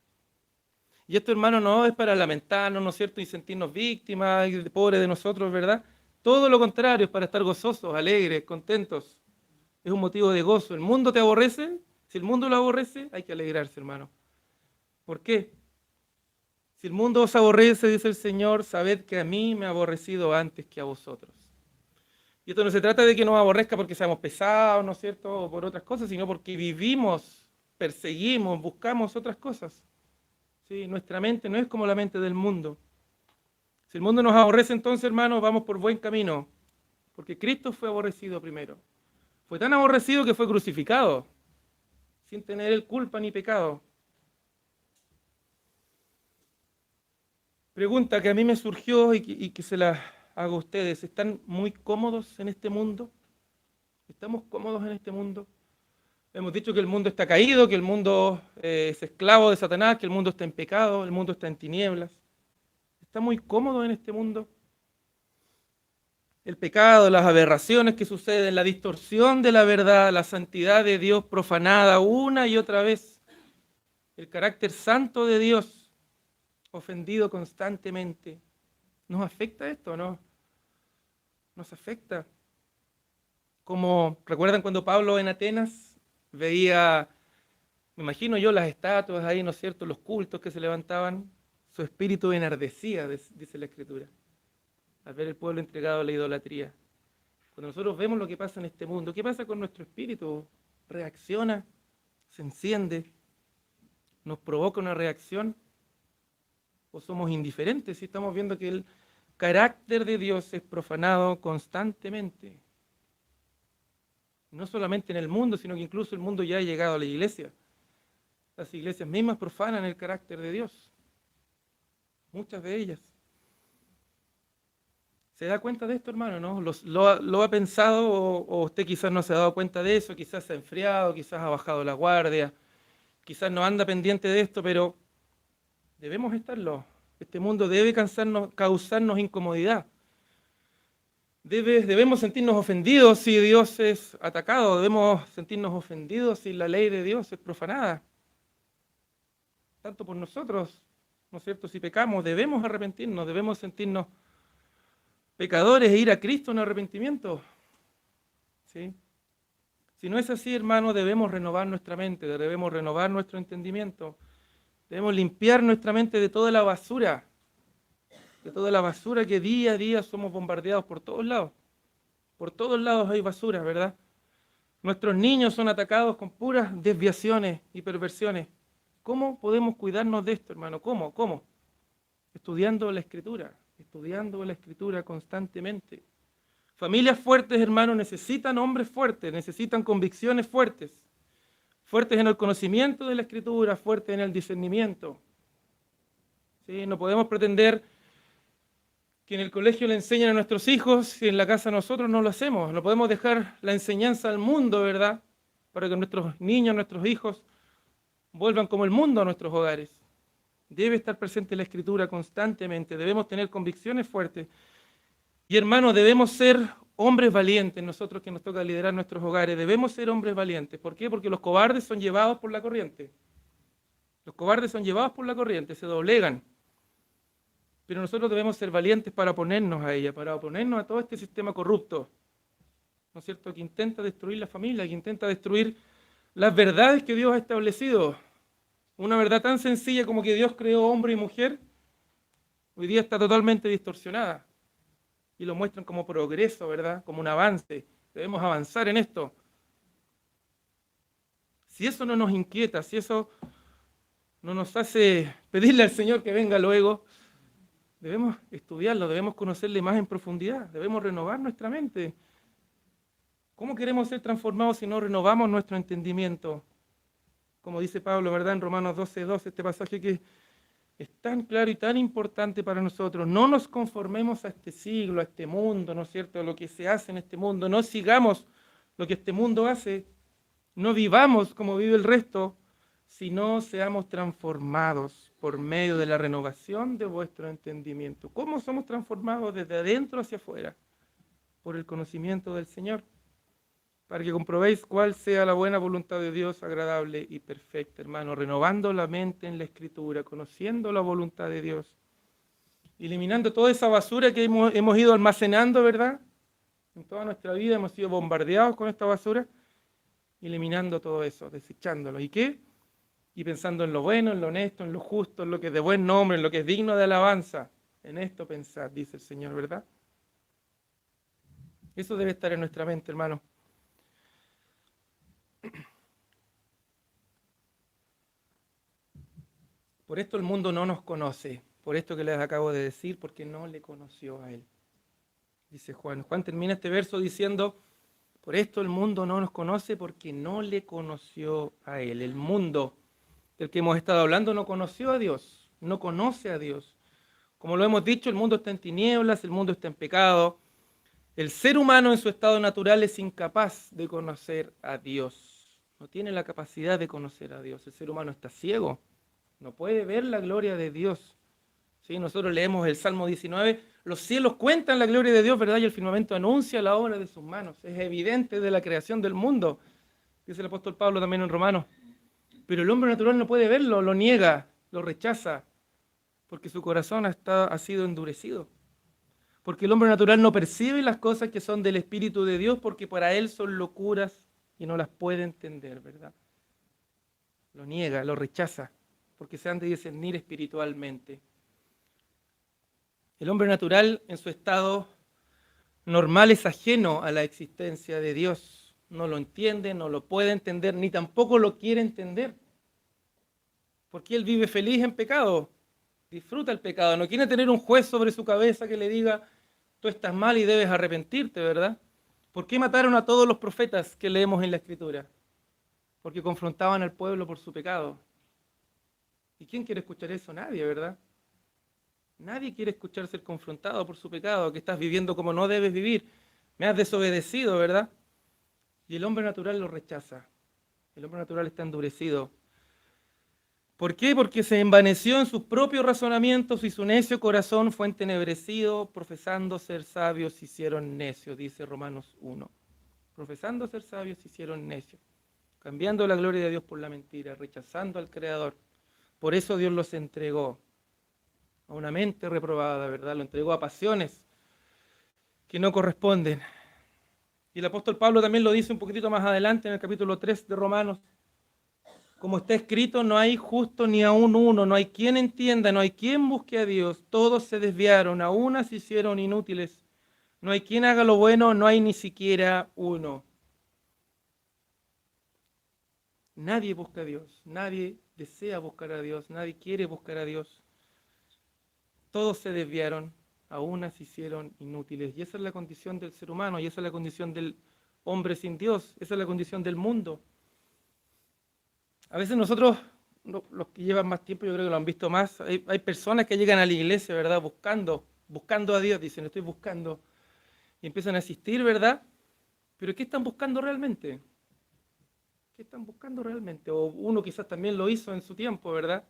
Y esto, hermano, no es para lamentarnos, ¿no es cierto?, y sentirnos víctimas, y pobres de nosotros, ¿verdad? Todo lo contrario, es para estar gozosos, alegres, contentos. Es un motivo de gozo. ¿El mundo te aborrece? Si el mundo lo aborrece, hay que alegrarse, hermano. ¿Por qué? Si el mundo os aborrece, dice el Señor, sabed que a mí me ha aborrecido antes que a vosotros. Y esto no se trata de que nos aborrezca porque seamos pesados, ¿no es cierto?, o por otras cosas, sino porque vivimos, perseguimos, buscamos otras cosas. ¿Sí? Nuestra mente no es como la mente del mundo. Si el mundo nos aborrece, entonces, hermanos, vamos por buen camino, porque Cristo fue aborrecido primero. Fue tan aborrecido que fue crucificado, sin tener él culpa ni pecado. Pregunta que a mí me surgió y que se la hago a ustedes. ¿Están muy cómodos en este mundo? ¿Estamos cómodos en este mundo? Hemos dicho que el mundo está caído, que el mundo es esclavo de Satanás, que el mundo está en pecado, el mundo está en tinieblas. ¿Está muy cómodo en este mundo? El pecado, las aberraciones que suceden, la distorsión de la verdad, la santidad de Dios profanada una y otra vez, el carácter santo de Dios ofendido constantemente. ¿Nos afecta esto o no? Nos afecta. Como recuerdan cuando Pablo en Atenas veía, me imagino yo, las estatuas ahí, ¿no es cierto?, los cultos que se levantaban, su espíritu enardecía, dice la Escritura, al ver el pueblo entregado a la idolatría. Cuando nosotros vemos lo que pasa en este mundo, ¿qué pasa con nuestro espíritu? ¿Reacciona? ¿Se enciende? ¿Nos provoca una reacción? ¿O somos indiferentes si estamos viendo que el carácter de Dios es profanado constantemente? No solamente en el mundo, sino que incluso el mundo ya ha llegado a la iglesia. Las iglesias mismas profanan el carácter de Dios. Muchas de ellas. ¿Se da cuenta de esto, hermano? ¿No? ¿Lo ha pensado o usted quizás no se ha dado cuenta de eso? Quizás se ha enfriado, quizás ha bajado la guardia, quizás no anda pendiente de esto, pero debemos estarlo. Este mundo debe causarnos incomodidad. Debemos sentirnos ofendidos si Dios es atacado, debemos sentirnos ofendidos si la ley de Dios es profanada. Tanto por nosotros, ¿no es cierto? Si pecamos, debemos arrepentirnos, debemos sentirnos pecadores e ir a Cristo en arrepentimiento. ¿Sí? Si no es así, hermano, debemos renovar nuestra mente, debemos renovar nuestro entendimiento, debemos limpiar nuestra mente de toda la basura que día a día somos bombardeados por todos lados. Por todos lados hay basura, ¿verdad? Nuestros niños son atacados con puras desviaciones y perversiones. ¿Cómo podemos cuidarnos de esto, hermano? ¿Cómo? Estudiando la Escritura constantemente. Familias fuertes, hermano, necesitan hombres fuertes, necesitan convicciones fuertes. Fuertes en el conocimiento de la Escritura, fuertes en el discernimiento. ¿Sí? No podemos pretender que en el colegio le enseñan a nuestros hijos si en la casa nosotros no lo hacemos. No podemos dejar la enseñanza al mundo, ¿verdad? Para que nuestros niños, nuestros hijos vuelvan como el mundo a nuestros hogares. Debe estar presente la Escritura constantemente. Debemos tener convicciones fuertes. Y hermanos, debemos ser hombres valientes, nosotros que nos toca liderar nuestros hogares. Debemos ser hombres valientes. ¿Por qué? Porque los cobardes son llevados por la corriente. Los cobardes son llevados por la corriente, se doblegan. Pero nosotros debemos ser valientes para oponernos a ella, para oponernos a todo este sistema corrupto, ¿no es cierto?, que intenta destruir la familia, que intenta destruir las verdades que Dios ha establecido. Una verdad tan sencilla como que Dios creó hombre y mujer, hoy día está totalmente distorsionada. Y lo muestran como progreso, ¿verdad?, como un avance. Debemos avanzar en esto. Si eso no nos inquieta, si eso no nos hace pedirle al Señor que venga luego, debemos estudiarlo, debemos conocerle más en profundidad, debemos renovar nuestra mente. ¿Cómo queremos ser transformados si no renovamos nuestro entendimiento? Como dice Pablo, ¿verdad? En Romanos 12:2, este pasaje que es tan claro y tan importante para nosotros. No nos conformemos a este siglo, a este mundo, ¿no es cierto?, a lo que se hace en este mundo. No sigamos lo que este mundo hace. No vivamos como vive el resto, sino seamos transformados por medio de la renovación de vuestro entendimiento. ¿Cómo somos transformados desde adentro hacia afuera? Por el conocimiento del Señor, para que comprobéis cuál sea la buena voluntad de Dios, agradable y perfecta, hermano, renovando la mente en la Escritura, conociendo la voluntad de Dios, eliminando toda esa basura que hemos ido almacenando, ¿verdad? En toda nuestra vida hemos sido bombardeados con esta basura, eliminando todo eso, desechándolo. ¿Y qué? Y pensando en lo bueno, en lo honesto, en lo justo, en lo que es de buen nombre, en lo que es digno de alabanza. En esto pensad, dice el Señor, ¿verdad? Eso debe estar en nuestra mente, hermano. Por esto el mundo no nos conoce, por esto que les acabo de decir, porque no le conoció a Él. Dice Juan. Juan termina este verso diciendo, por esto el mundo no nos conoce porque no le conoció a Él. El mundo del que hemos estado hablando no conoció a Dios, no conoce a Dios. Como lo hemos dicho, el mundo está en tinieblas, el mundo está en pecado. El ser humano en su estado natural es incapaz de conocer a Dios. No tiene la capacidad de conocer a Dios. El ser humano está ciego. No puede ver la gloria de Dios. ¿Sí? Nosotros leemos el Salmo 19, los cielos cuentan la gloria de Dios, ¿verdad? Y el firmamento anuncia la obra de sus manos. Es evidente de la creación del mundo, dice el apóstol Pablo también en Romanos. Pero el hombre natural no puede verlo, lo niega, lo rechaza, porque su corazón ha sido endurecido. Porque el hombre natural no percibe las cosas que son del Espíritu de Dios, porque para él son locuras y no las puede entender, ¿verdad? Lo niega, lo rechaza, porque se han de discernir espiritualmente. El hombre natural en su estado normal es ajeno a la existencia de Dios. No lo entiende, no lo puede entender, ni tampoco lo quiere entender. Porque él vive feliz en pecado, disfruta el pecado, no quiere tener un juez sobre su cabeza que le diga, tú estás mal y debes arrepentirte, ¿verdad? ¿Por qué mataron a todos los profetas que leemos en la Escritura? Porque confrontaban al pueblo por su pecado. ¿Y quién quiere escuchar eso? Nadie, ¿verdad? Nadie quiere escuchar ser confrontado por su pecado, que estás viviendo como no debes vivir. Me has desobedecido, ¿verdad? Y el hombre natural lo rechaza. El hombre natural está endurecido. ¿Por qué? Porque se envaneció en sus propios razonamientos y su necio corazón fue entenebrecido, profesando ser sabios se hicieron necios, dice Romanos 1. Profesando ser sabios se hicieron necios, cambiando la gloria de Dios por la mentira, rechazando al Creador. Por eso Dios los entregó a una mente reprobada, ¿verdad? Lo entregó a pasiones que no corresponden. Y el apóstol Pablo también lo dice un poquitito más adelante en el capítulo 3 de Romanos. Como está escrito, no hay justo ni aún uno, no hay quien entienda, no hay quien busque a Dios. Todos se desviaron, a una se hicieron inútiles. No hay quien haga lo bueno, no hay ni siquiera uno. Nadie busca a Dios, nadie desea buscar a Dios, nadie quiere buscar a Dios. Todos se desviaron, a una se hicieron inútiles. Y esa es la condición del ser humano, y esa es la condición del hombre sin Dios, esa es la condición del mundo. A veces nosotros, los que llevan más tiempo, yo creo que lo han visto más, hay personas que llegan a la iglesia, ¿verdad? Buscando a Dios, dicen, estoy buscando, y empiezan a asistir, ¿verdad? Pero ¿qué están buscando realmente? ¿Qué están buscando realmente? O uno quizás también lo hizo en su tiempo, ¿verdad?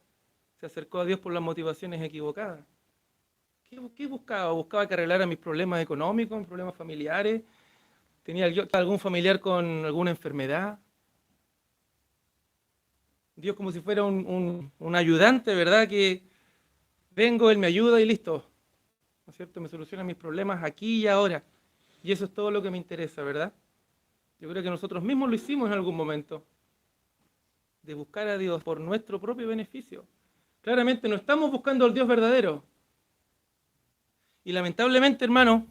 Se acercó a Dios por las motivaciones equivocadas. ¿Qué buscaba? ¿Buscaba que arreglara mis problemas económicos, mis problemas familiares? ¿Tenía algún familiar con alguna enfermedad? Dios como si fuera un ayudante, ¿verdad? Que vengo, Él me ayuda y listo. ¿No es cierto? Me soluciona mis problemas aquí y ahora. Y eso es todo lo que me interesa, ¿verdad? Yo creo que nosotros mismos lo hicimos en algún momento. De buscar a Dios por nuestro propio beneficio. Claramente no estamos buscando al Dios verdadero. Y lamentablemente, hermano,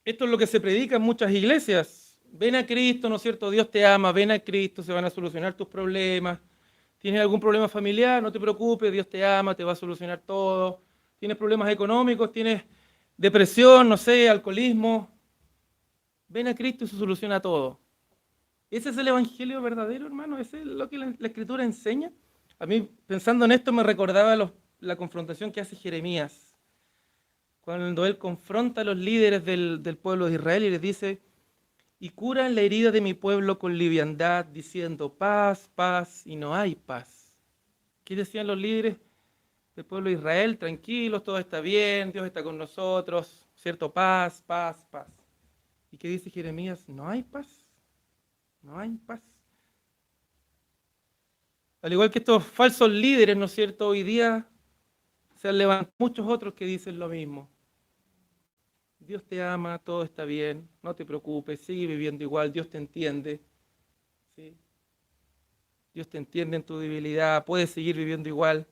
esto es lo que se predica en muchas iglesias. Ven a Cristo, ¿no es cierto? Dios te ama, ven a Cristo, se van a solucionar tus problemas. ¿Tienes algún problema familiar? No te preocupes, Dios te ama, te va a solucionar todo. ¿Tienes problemas económicos? ¿Tienes depresión, no sé, alcoholismo? Ven a Cristo y se soluciona todo. ¿Ese es el evangelio verdadero, hermano? ¿Ese es lo que la Escritura enseña? A mí, pensando en esto, me recordaba la confrontación que hace Jeremías, cuando él confronta a los líderes del pueblo de Israel y les dice, y curan la herida de mi pueblo con liviandad, diciendo paz, paz, y no hay paz. ¿Qué decían los líderes del pueblo de Israel? Tranquilos, todo está bien, Dios está con nosotros, ¿cierto? Paz, paz, paz. ¿Y qué dice Jeremías? No hay paz, no hay paz. Al igual que estos falsos líderes, ¿no es cierto? Hoy día se han levantado muchos otros que dicen lo mismo. Dios te ama, todo está bien, no te preocupes, sigue viviendo igual, Dios te entiende. ¿Sí? Dios te entiende en tu debilidad, puedes seguir viviendo igual.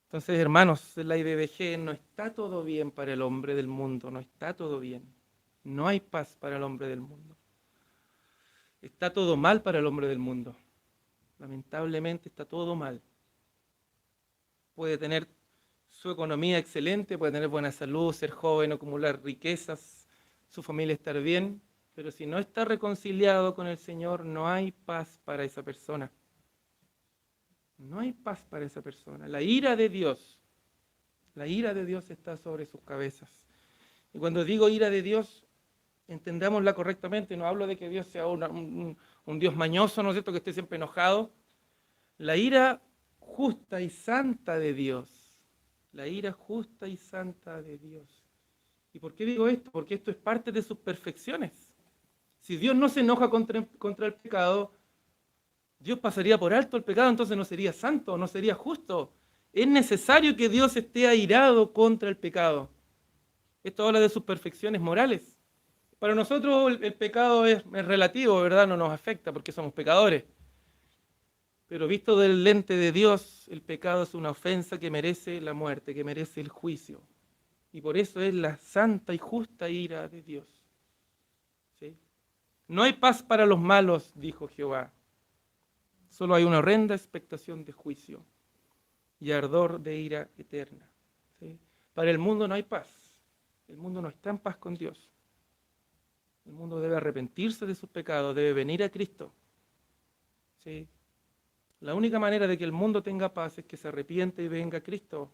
Entonces, hermanos, en la IBBG no está todo bien para el hombre del mundo, no está todo bien. No hay paz para el hombre del mundo. Está todo mal para el hombre del mundo. Lamentablemente está todo mal. Puede tener su economía excelente, puede tener buena salud, ser joven, acumular riquezas, su familia estar bien, pero si no está reconciliado con el Señor, no hay paz para esa persona. No hay paz para esa persona. La ira de Dios está sobre sus cabezas. Y cuando digo ira de Dios, entendámosla correctamente, no hablo de que Dios sea un Dios mañoso, ¿no es cierto?, que esté siempre enojado. La ira justa y santa de Dios. La ira justa y santa de Dios. ¿Y por qué digo esto? Porque esto es parte de sus perfecciones. Si Dios no se enoja contra el pecado, Dios pasaría por alto el pecado, entonces no sería santo, no sería justo. Es necesario que Dios esté airado contra el pecado. Esto habla de sus perfecciones morales. Para nosotros el pecado es relativo, ¿verdad? No nos afecta porque somos pecadores. Pero visto del lente de Dios, el pecado es una ofensa que merece la muerte, que merece el juicio. Y por eso es la santa y justa ira de Dios. ¿Sí? No hay paz para los malos, dijo Jehová. Solo hay una horrenda expectación de juicio y ardor de ira eterna. ¿Sí? Para el mundo no hay paz. El mundo no está en paz con Dios. El mundo debe arrepentirse de sus pecados, debe venir a Cristo. ¿Sí? La única manera de que el mundo tenga paz es que se arrepiente y venga a Cristo.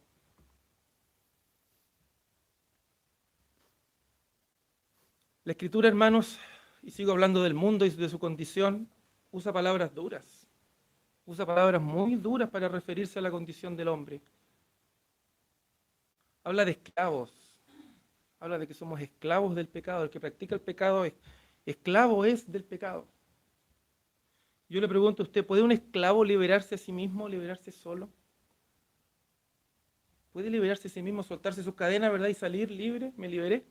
La Escritura, hermanos, y sigo hablando del mundo y de su condición, usa palabras duras. Usa palabras muy duras para referirse a la condición del hombre. Habla de esclavos. Habla de que somos esclavos del pecado. El que practica el pecado esclavo es del pecado. Yo le pregunto a usted, ¿puede un esclavo liberarse a sí mismo, liberarse solo? ¿Puede liberarse a sí mismo, soltarse sus cadenas, verdad, y salir libre? ¿Me liberé?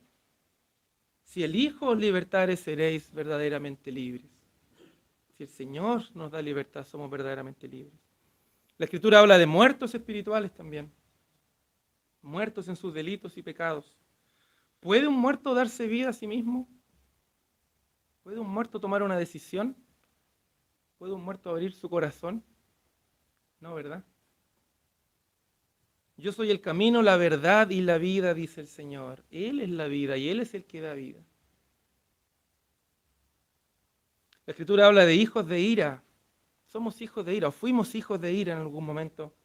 Si el Hijo os libertare, seréis verdaderamente libres. Si el Señor nos da libertad, somos verdaderamente libres. La Escritura habla de muertos espirituales también. Muertos en sus delitos y pecados. ¿Puede un muerto darse vida a sí mismo? ¿Puede un muerto tomar una decisión? ¿Puede un muerto abrir su corazón? No, ¿verdad? Yo soy el camino, la verdad y la vida, dice el Señor. Él es la vida y Él es el que da vida. La Escritura habla de hijos de ira. Somos hijos de ira o fuimos hijos de ira en algún momento.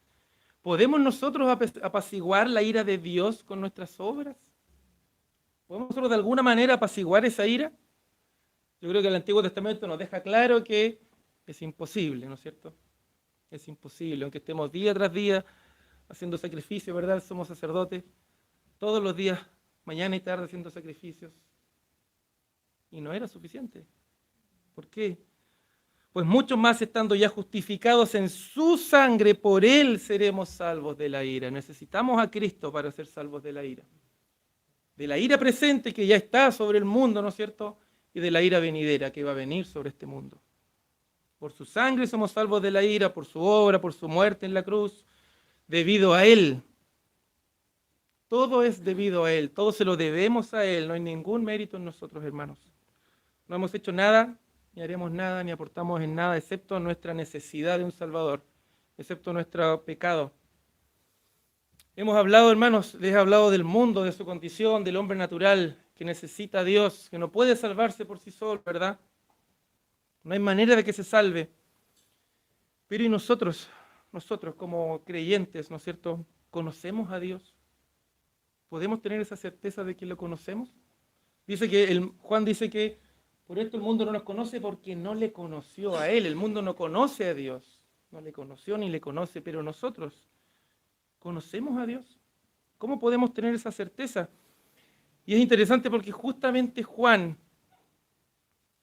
¿Podemos nosotros apaciguar la ira de Dios con nuestras obras? ¿Podemos nosotros de alguna manera apaciguar esa ira? Yo creo que el Antiguo Testamento nos deja claro que es imposible, ¿no es cierto? Es imposible, aunque estemos día tras día haciendo sacrificios, ¿verdad? Somos sacerdotes, todos los días, mañana y tarde haciendo sacrificios. Y no era suficiente. ¿Por qué? Pues mucho más estando ya justificados en su sangre, por Él seremos salvos de la ira. Necesitamos a Cristo para ser salvos de la ira. De la ira presente que ya está sobre el mundo, ¿no es cierto? Y de la ira venidera que va a venir sobre este mundo. Por su sangre somos salvos de la ira, por su obra, por su muerte en la cruz, debido a Él. Todo es debido a Él, todo se lo debemos a Él, no hay ningún mérito en nosotros, hermanos. No hemos hecho nada, ni haremos nada, ni aportamos en nada, excepto nuestra necesidad de un Salvador, excepto nuestro pecado. Hemos hablado, hermanos, les he hablado del mundo, de su condición, del hombre natural, que necesita a Dios, que no puede salvarse por sí solo, ¿verdad? No hay manera de que se salve. Pero ¿y nosotros como creyentes, ¿no es cierto? ¿Conocemos a Dios? ¿Podemos tener esa certeza de que lo conocemos? Juan dice que por esto el mundo no nos conoce porque no le conoció a Él. El mundo no conoce a Dios. No le conoció ni le conoce, pero nosotros conocemos a Dios. ¿Cómo podemos tener esa certeza? Y es interesante porque justamente Juan,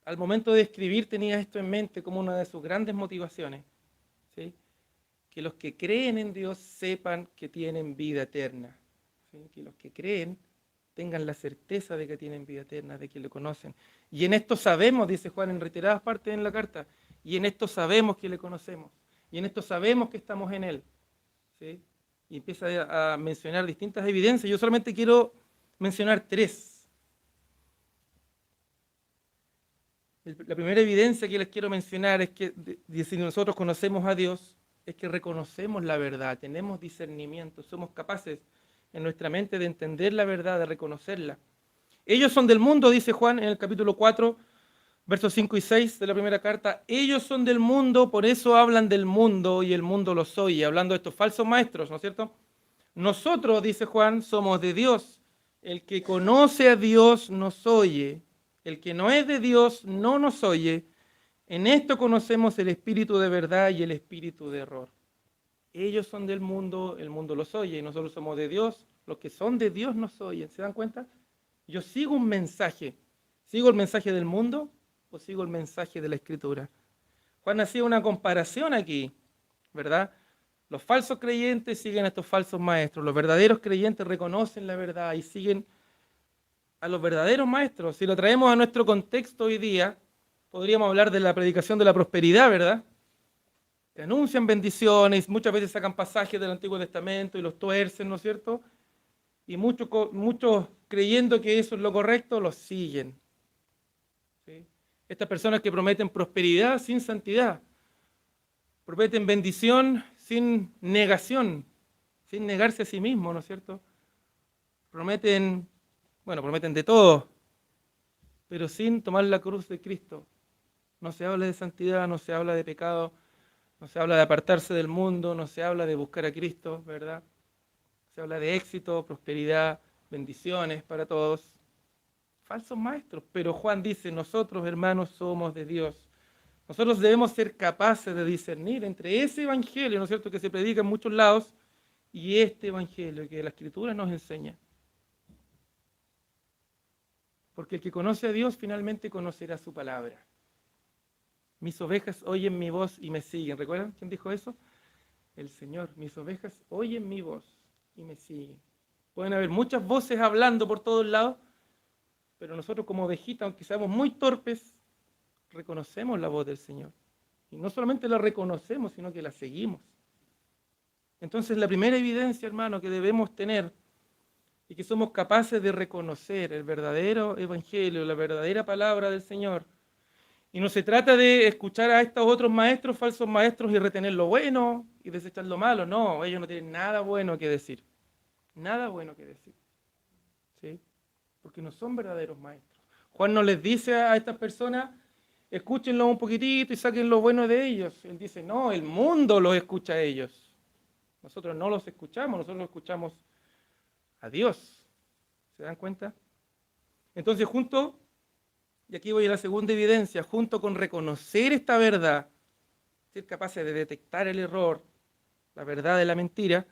al momento de escribir, tenía esto en mente como una de sus grandes motivaciones. ¿Sí? Que los que creen en Dios sepan que tienen vida eterna. ¿Sí? Que los que creen tengan la certeza de que tienen vida eterna, de que lo conocen. Y en esto sabemos, dice Juan en reiteradas partes en la carta, y en esto sabemos que le conocemos. Y en esto sabemos que estamos en Él. ¿Sí? Y empieza a mencionar distintas evidencias. Yo solamente quiero mencionar tres. La primera evidencia que les quiero mencionar es que si nosotros conocemos a Dios, es que reconocemos la verdad, tenemos discernimiento, somos capaces en nuestra mente de entender la verdad, de reconocerla. Ellos son del mundo, dice Juan en el capítulo 4, versos 5 y 6 de la primera carta. Ellos son del mundo, por eso hablan del mundo y el mundo los oye, hablando de estos falsos maestros, ¿no es cierto? Nosotros, dice Juan, somos de Dios. El que conoce a Dios nos oye. El que no es de Dios no nos oye. En esto conocemos el espíritu de verdad y el espíritu de error. Ellos son del mundo, el mundo los oye, y nosotros somos de Dios. Los que son de Dios nos oyen. ¿Se dan cuenta? Yo sigo un mensaje. ¿Sigo el mensaje del mundo o sigo el mensaje de la Escritura? Juan hacía una comparación aquí, ¿verdad? Los falsos creyentes siguen a estos falsos maestros. Los verdaderos creyentes reconocen la verdad y siguen a los verdaderos maestros. Si lo traemos a nuestro contexto hoy día, podríamos hablar de la predicación de la prosperidad, ¿verdad? Que anuncian bendiciones, muchas veces sacan pasajes del Antiguo Testamento y los tuercen, ¿no es cierto? Y muchos creyendo que eso es lo correcto, los siguen. ¿Sí? Estas personas que prometen prosperidad sin santidad, prometen bendición sin negación, sin negarse a sí mismo, ¿no es cierto? Prometen de todo, pero sin tomar la cruz de Cristo. No se habla de santidad, no se habla de pecado, no se habla de apartarse del mundo, no se habla de buscar a Cristo, ¿verdad? Se habla de éxito, prosperidad, bendiciones para todos. Falsos maestros, pero Juan dice, nosotros hermanos somos de Dios. Nosotros debemos ser capaces de discernir entre ese evangelio, ¿no es cierto?, que se predica en muchos lados, y este evangelio que la Escritura nos enseña. Porque el que conoce a Dios finalmente conocerá su palabra. Mis ovejas oyen mi voz y me siguen. ¿Recuerdan quién dijo eso? El Señor. Mis ovejas oyen mi voz y me siguen. Pueden haber muchas voces hablando por todos lados, pero nosotros como ovejitas, aunque seamos muy torpes, reconocemos la voz del Señor. Y no solamente la reconocemos, sino que la seguimos. Entonces la primera evidencia, hermano, que debemos tener y que somos capaces de reconocer el verdadero evangelio, la verdadera palabra del Señor. Y no se trata de escuchar a estos otros maestros, falsos maestros, y retener lo bueno y desechar lo malo. No, ellos no tienen nada bueno que decir. Nada bueno que decir. ¿Sí? Porque no son verdaderos maestros. Juan no les dice a estas personas, escúchenlo un poquitito y saquen lo bueno de ellos. Él dice, no, el mundo los escucha a ellos. Nosotros no los escuchamos, nosotros escuchamos a Dios. ¿Se dan cuenta? Entonces, y aquí voy a la segunda evidencia, junto con reconocer esta verdad, ser capaces de detectar el error, la verdad de la mentira,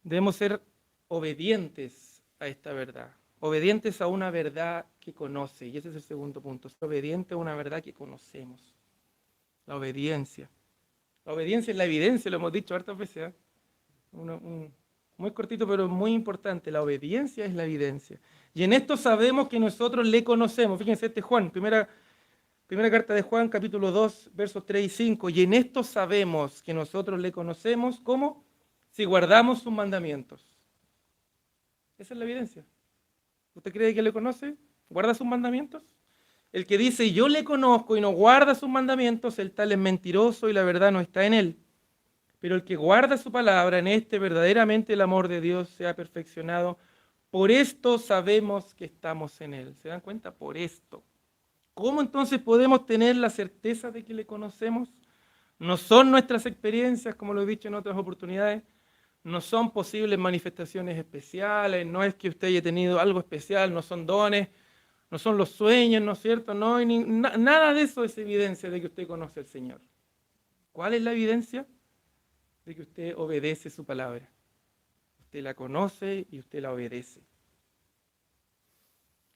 debemos ser obedientes a esta verdad, obedientes a una verdad que conoce, y ese es el segundo punto, ser obediente a una verdad que conocemos, la obediencia. La obediencia es la evidencia, lo hemos dicho hartas veces, ¿eh? Muy cortito, pero muy importante. La obediencia es la evidencia. Y en esto sabemos que nosotros le conocemos. Fíjense, Juan, primera carta de Juan, capítulo 2, versos 3 y 5. Y en esto sabemos que nosotros le conocemos, ¿cómo? Si guardamos sus mandamientos. Esa es la evidencia. ¿Usted cree que le conoce? ¿Guarda sus mandamientos? El que dice, yo le conozco y no guarda sus mandamientos, el tal es mentiroso y la verdad no está en él. Pero el que guarda su palabra, en este verdaderamente el amor de Dios se ha perfeccionado. Por esto sabemos que estamos en Él. ¿Se dan cuenta? Por esto. ¿Cómo entonces podemos tener la certeza de que le conocemos? No son nuestras experiencias, como lo he dicho en otras oportunidades. No son posibles manifestaciones especiales. No es que usted haya tenido algo especial. No son dones. no son los sueños, ¿no es cierto? No hay nada de eso es evidencia de que usted conoce al Señor. ¿Cuál es la evidencia? De que usted obedece su palabra. Usted la conoce y usted la obedece.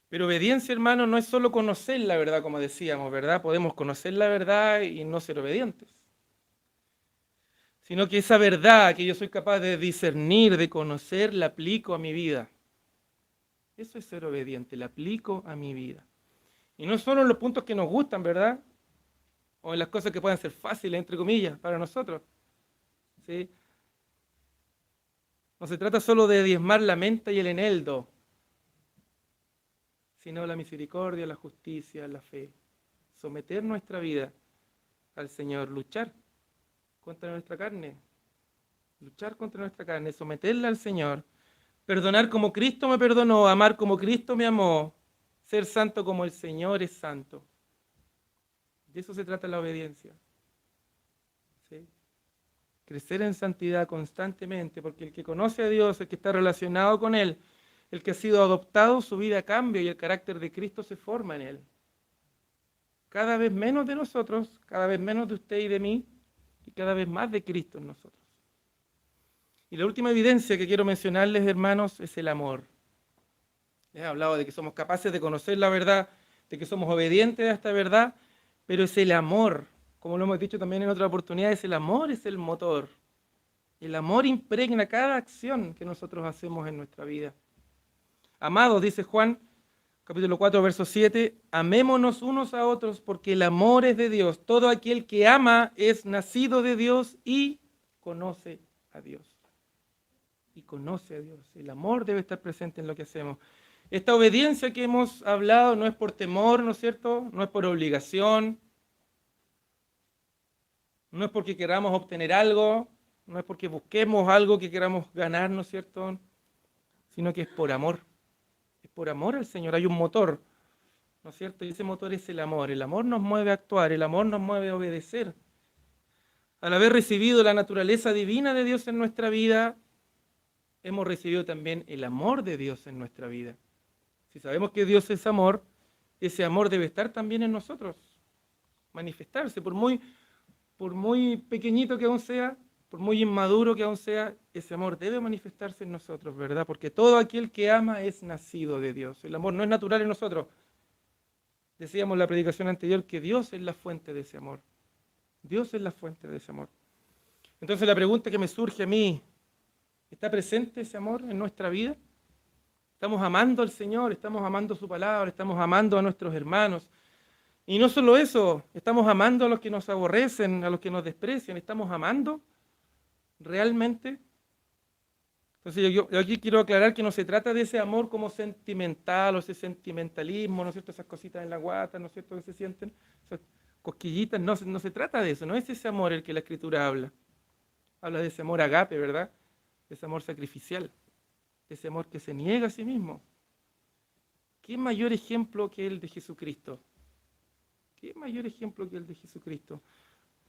Pero obediencia, hermano, no es solo conocer la verdad, como decíamos, ¿verdad? Podemos conocer la verdad y no ser obedientes. Sino que esa verdad que yo soy capaz de discernir, de conocer, la aplico a mi vida. Eso es ser obediente, la aplico a mi vida. Y no solo en los puntos que nos gustan, ¿verdad? O en las cosas que pueden ser fáciles, entre comillas, para nosotros. ¿Sí? No se trata solo de diezmar la menta y el eneldo, sino la misericordia, la justicia, la fe. Someter nuestra vida al Señor, luchar contra nuestra carne, someterla al Señor, perdonar como Cristo me perdonó, amar como Cristo me amó, ser santo como el Señor es santo. De eso se trata la obediencia. ¿Sí? Crecer en santidad constantemente, porque el que conoce a Dios, el que está relacionado con Él, el que ha sido adoptado, su vida cambia y el carácter de Cristo se forma en Él. Cada vez menos de nosotros, cada vez menos de usted y de mí, y cada vez más de Cristo en nosotros. Y la última evidencia que quiero mencionarles, hermanos, es el amor. Les he hablado de que somos capaces de conocer la verdad, de que somos obedientes a esta verdad, pero es el amor, como lo hemos dicho también en otra oportunidad, es el amor, es el motor. El amor impregna cada acción que nosotros hacemos en nuestra vida. Amados, dice Juan, capítulo 4, verso 7, amémonos unos a otros porque el amor es de Dios. Todo aquel que ama es nacido de Dios y conoce a Dios. Y conoce a Dios. El amor debe estar presente en lo que hacemos. Esta obediencia que hemos hablado no es por temor, ¿no es cierto? No es por obligación. No es porque queramos obtener algo. No es porque busquemos algo que queramos ganar, ¿no es cierto? Sino que es por amor. Es por amor al Señor. Hay un motor, ¿no es cierto? Y ese motor es el amor. El amor nos mueve a actuar. El amor nos mueve a obedecer. Al haber recibido la naturaleza divina de Dios en nuestra vida, hemos recibido también el amor de Dios en nuestra vida. Si sabemos que Dios es amor, ese amor debe estar también en nosotros, manifestarse, por muy pequeñito que aún sea, por muy inmaduro que aún sea, ese amor debe manifestarse en nosotros, ¿verdad? Porque todo aquel que ama es nacido de Dios. El amor no es natural en nosotros. Decíamos en la predicación anterior que Dios es la fuente de ese amor. Dios es la fuente de ese amor. Entonces la pregunta que me surge a mí, ¿está presente ese amor en nuestra vida? Estamos amando al Señor, estamos amando su palabra, estamos amando a nuestros hermanos. Y no solo eso, estamos amando a los que nos aborrecen, a los que nos desprecian, estamos amando realmente. Entonces yo aquí quiero aclarar que no se trata de ese amor como sentimental o ese sentimentalismo, ¿no es cierto? Esas cositas en la guata, ¿no es cierto? Que se sienten, esas cosquillitas, no se trata de eso, no es ese amor el que la Escritura habla. Habla de ese amor agape, ¿verdad? De ese amor sacrificial. Ese amor que se niega a sí mismo. ¿Qué mayor ejemplo que el de Jesucristo? ¿Qué mayor ejemplo que el de Jesucristo?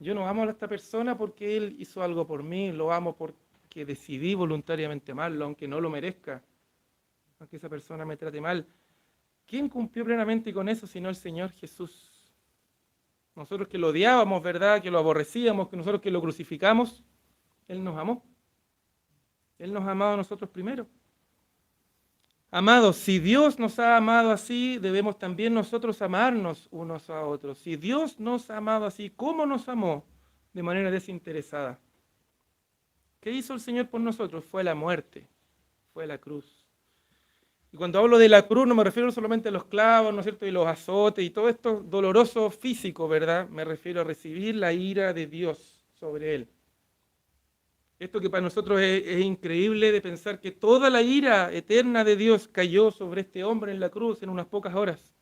Yo no amo a esta persona porque Él hizo algo por mí, lo amo porque decidí voluntariamente amarlo, aunque no lo merezca, aunque esa persona me trate mal. ¿Quién cumplió plenamente con eso sino el Señor Jesús? Nosotros que lo odiábamos, ¿verdad? Que lo aborrecíamos, que nosotros que lo crucificamos, Él nos amó. Él nos ha amado a nosotros primero. Amados, si Dios nos ha amado así, debemos también nosotros amarnos unos a otros. Si Dios nos ha amado así, ¿cómo nos amó? De manera desinteresada. ¿Qué hizo el Señor por nosotros? Fue la muerte, fue la cruz. Y cuando hablo de la cruz no me refiero solamente a los clavos, ¿no es cierto? Y los azotes y todo esto doloroso físico, ¿verdad? Me refiero a recibir la ira de Dios sobre Él. Esto que para nosotros es increíble de pensar que toda la ira eterna de Dios cayó sobre este hombre en la cruz en unas pocas horas.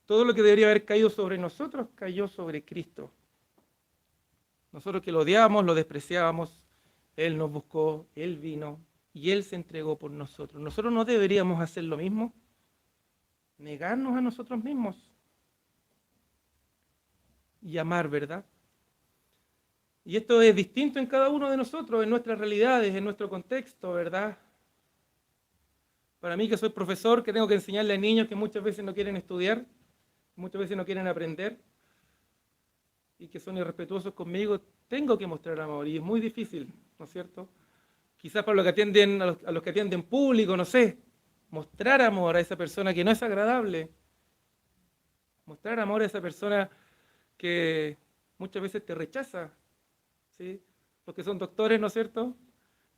Todo lo que debería haber caído sobre nosotros cayó sobre Cristo. Nosotros que lo odiábamos, lo despreciábamos, Él nos buscó, Él vino y Él se entregó por nosotros. Nosotros no deberíamos hacer lo mismo, negarnos a nosotros mismos y amar, ¿verdad? Y esto es distinto en cada uno de nosotros, en nuestras realidades, en nuestro contexto, ¿verdad? Para mí que soy profesor, que tengo que enseñarle a niños que muchas veces no quieren estudiar, muchas veces no quieren aprender y que son irrespetuosos conmigo, tengo que mostrar amor y es muy difícil, ¿no es cierto? Quizás para los que atienden, a los que atienden público, no sé, mostrar amor a esa persona que no es agradable, mostrar amor a esa persona que muchas veces te rechaza, ¿sí? Los que son doctores, ¿no es cierto?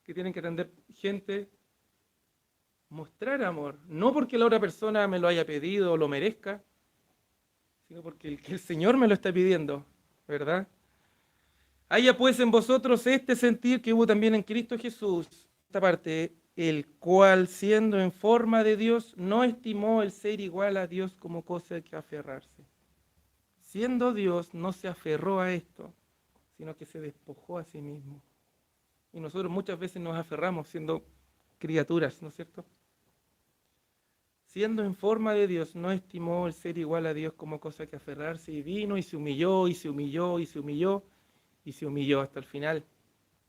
Que tienen que atender gente, mostrar amor, no porque la otra persona me lo haya pedido o lo merezca, sino porque el Señor me lo está pidiendo, ¿verdad? Haya pues en vosotros este sentir que hubo también en Cristo Jesús, esta parte, el cual siendo en forma de Dios, no estimó el ser igual a Dios como cosa que aferrarse. Siendo Dios, no se aferró a esto, sino que se despojó a sí mismo. Y nosotros muchas veces nos aferramos siendo criaturas, ¿no es cierto? Siendo en forma de Dios, no estimó el ser igual a Dios como cosa que aferrarse, y vino y se humilló, y se humilló, y se humilló, y se humilló hasta el final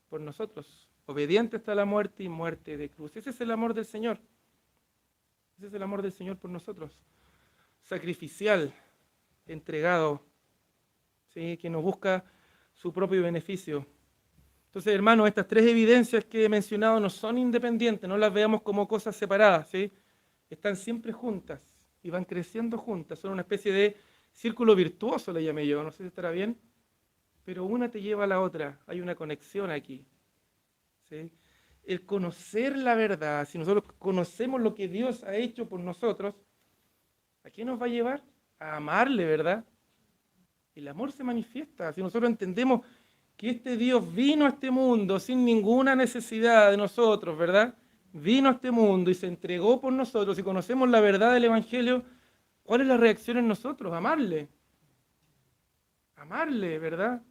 por nosotros, obediente hasta la muerte y muerte de cruz. Ese es el amor del Señor. Ese es el amor del Señor por nosotros. Sacrificial, entregado, ¿sí? Que no busca su propio beneficio. Entonces, hermanos, estas tres evidencias que he mencionado no son independientes, no las veamos como cosas separadas, ¿sí? Están siempre juntas y van creciendo juntas. Son una especie de círculo virtuoso, le llamé yo, no sé si estará bien, pero una te lleva a la otra, hay una conexión aquí. ¿Sí? El conocer la verdad, si nosotros conocemos lo que Dios ha hecho por nosotros, ¿a qué nos va a llevar? A amarle, ¿verdad? El amor se manifiesta. Si nosotros entendemos que este Dios vino a este mundo sin ninguna necesidad de nosotros, ¿verdad? Vino a este mundo y se entregó por nosotros y conocemos la verdad del Evangelio, ¿cuál es la reacción en nosotros? Amarle. Amarle, ¿verdad?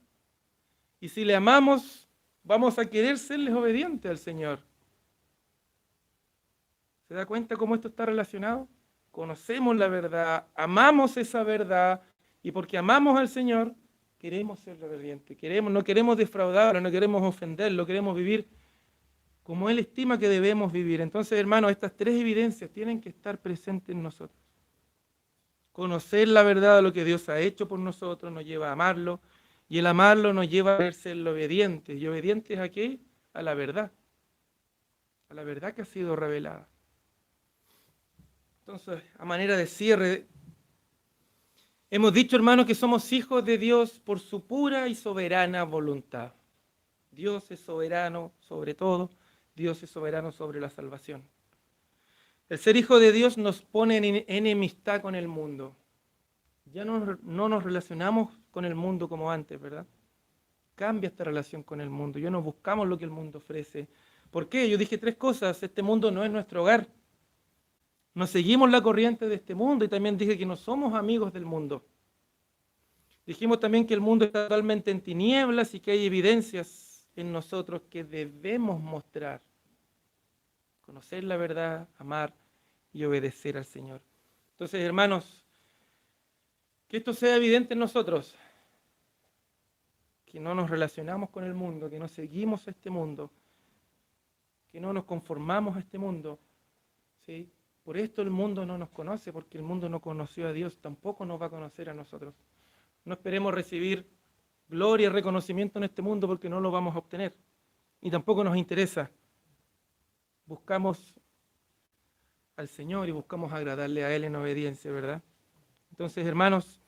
Y si le amamos, vamos a querer serles obedientes al Señor. ¿Se da cuenta cómo esto está relacionado? Conocemos la verdad, amamos esa verdad y porque amamos al Señor, queremos ser obedientes, no queremos defraudarlo, no queremos ofenderlo, queremos vivir como Él estima que debemos vivir. Entonces, hermanos, estas tres evidencias tienen que estar presentes en nosotros. Conocer la verdad de lo que Dios ha hecho por nosotros nos lleva a amarlo y el amarlo nos lleva a ser obedientes. ¿Y obedientes a qué? A la verdad que ha sido revelada. Entonces, a manera de cierre, hemos dicho, hermanos, que somos hijos de Dios por su pura y soberana voluntad. Dios es soberano sobre todo, Dios es soberano sobre la salvación. El ser hijo de Dios nos pone en enemistad con el mundo. Ya no nos relacionamos con el mundo como antes, ¿verdad? Cambia esta relación con el mundo. Ya no buscamos lo que el mundo ofrece. ¿Por qué? Yo dije tres cosas. Este mundo no es nuestro hogar. No seguimos la corriente de este mundo y también dije que no somos amigos del mundo. Dijimos también que el mundo está totalmente en tinieblas y que hay evidencias en nosotros que debemos mostrar. Conocer la verdad, amar y obedecer al Señor. Entonces, hermanos, que esto sea evidente en nosotros, que no nos relacionamos con el mundo, que no seguimos a este mundo, que no nos conformamos a este mundo, ¿sí? Por esto el mundo no nos conoce, porque el mundo no conoció a Dios, tampoco nos va a conocer a nosotros. No esperemos recibir gloria y reconocimiento en este mundo porque no lo vamos a obtener. Y tampoco nos interesa. Buscamos al Señor y buscamos agradarle a Él en obediencia, ¿verdad? Entonces, hermanos,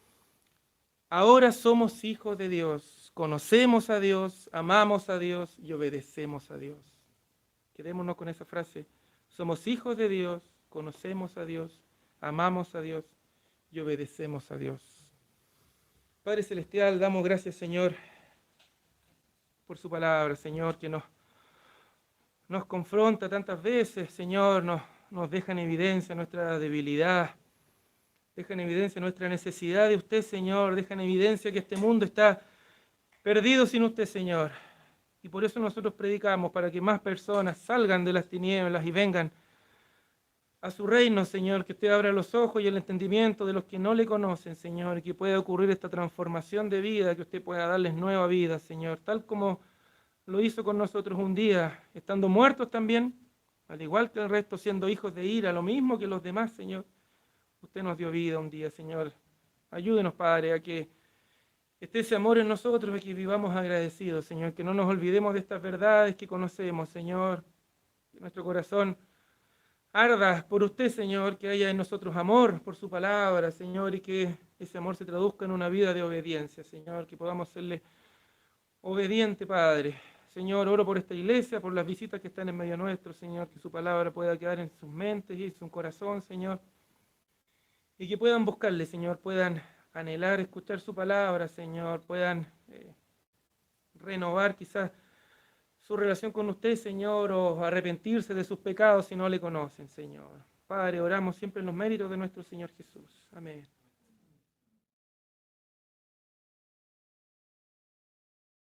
ahora somos hijos de Dios, conocemos a Dios, amamos a Dios y obedecemos a Dios. Quedémonos con esa frase. Somos hijos de Dios, conocemos a Dios, amamos a Dios y obedecemos a Dios. Padre Celestial, damos gracias, Señor, por su palabra, Señor, que nos confronta tantas veces, Señor, nos deja en evidencia nuestra debilidad, deja en evidencia nuestra necesidad de usted, Señor, deja en evidencia que este mundo está perdido sin usted, Señor. Y por eso nosotros predicamos, para que más personas salgan de las tinieblas y vengan a su reino, Señor, que usted abra los ojos y el entendimiento de los que no le conocen, Señor, y que pueda ocurrir esta transformación de vida, que usted pueda darles nueva vida, Señor, tal como lo hizo con nosotros un día, estando muertos también, al igual que el resto, siendo hijos de ira, lo mismo que los demás, Señor. Usted nos dio vida un día, Señor. Ayúdenos, Padre, a que esté ese amor en nosotros, a que vivamos agradecidos, Señor, que no nos olvidemos de estas verdades que conocemos, Señor. Que nuestro corazón arda por usted, Señor, que haya en nosotros amor por su palabra, Señor, y que ese amor se traduzca en una vida de obediencia, Señor, que podamos serle obediente, Padre. Señor, oro por esta iglesia, por las visitas que están en medio nuestro, Señor, que su palabra pueda quedar en sus mentes y en su corazón, Señor, y que puedan buscarle, Señor, puedan anhelar escuchar su palabra, Señor, puedan renovar quizás su relación con usted, Señor, o arrepentirse de sus pecados si no le conocen, Señor. Padre, oramos siempre en los méritos de nuestro Señor Jesús. Amén.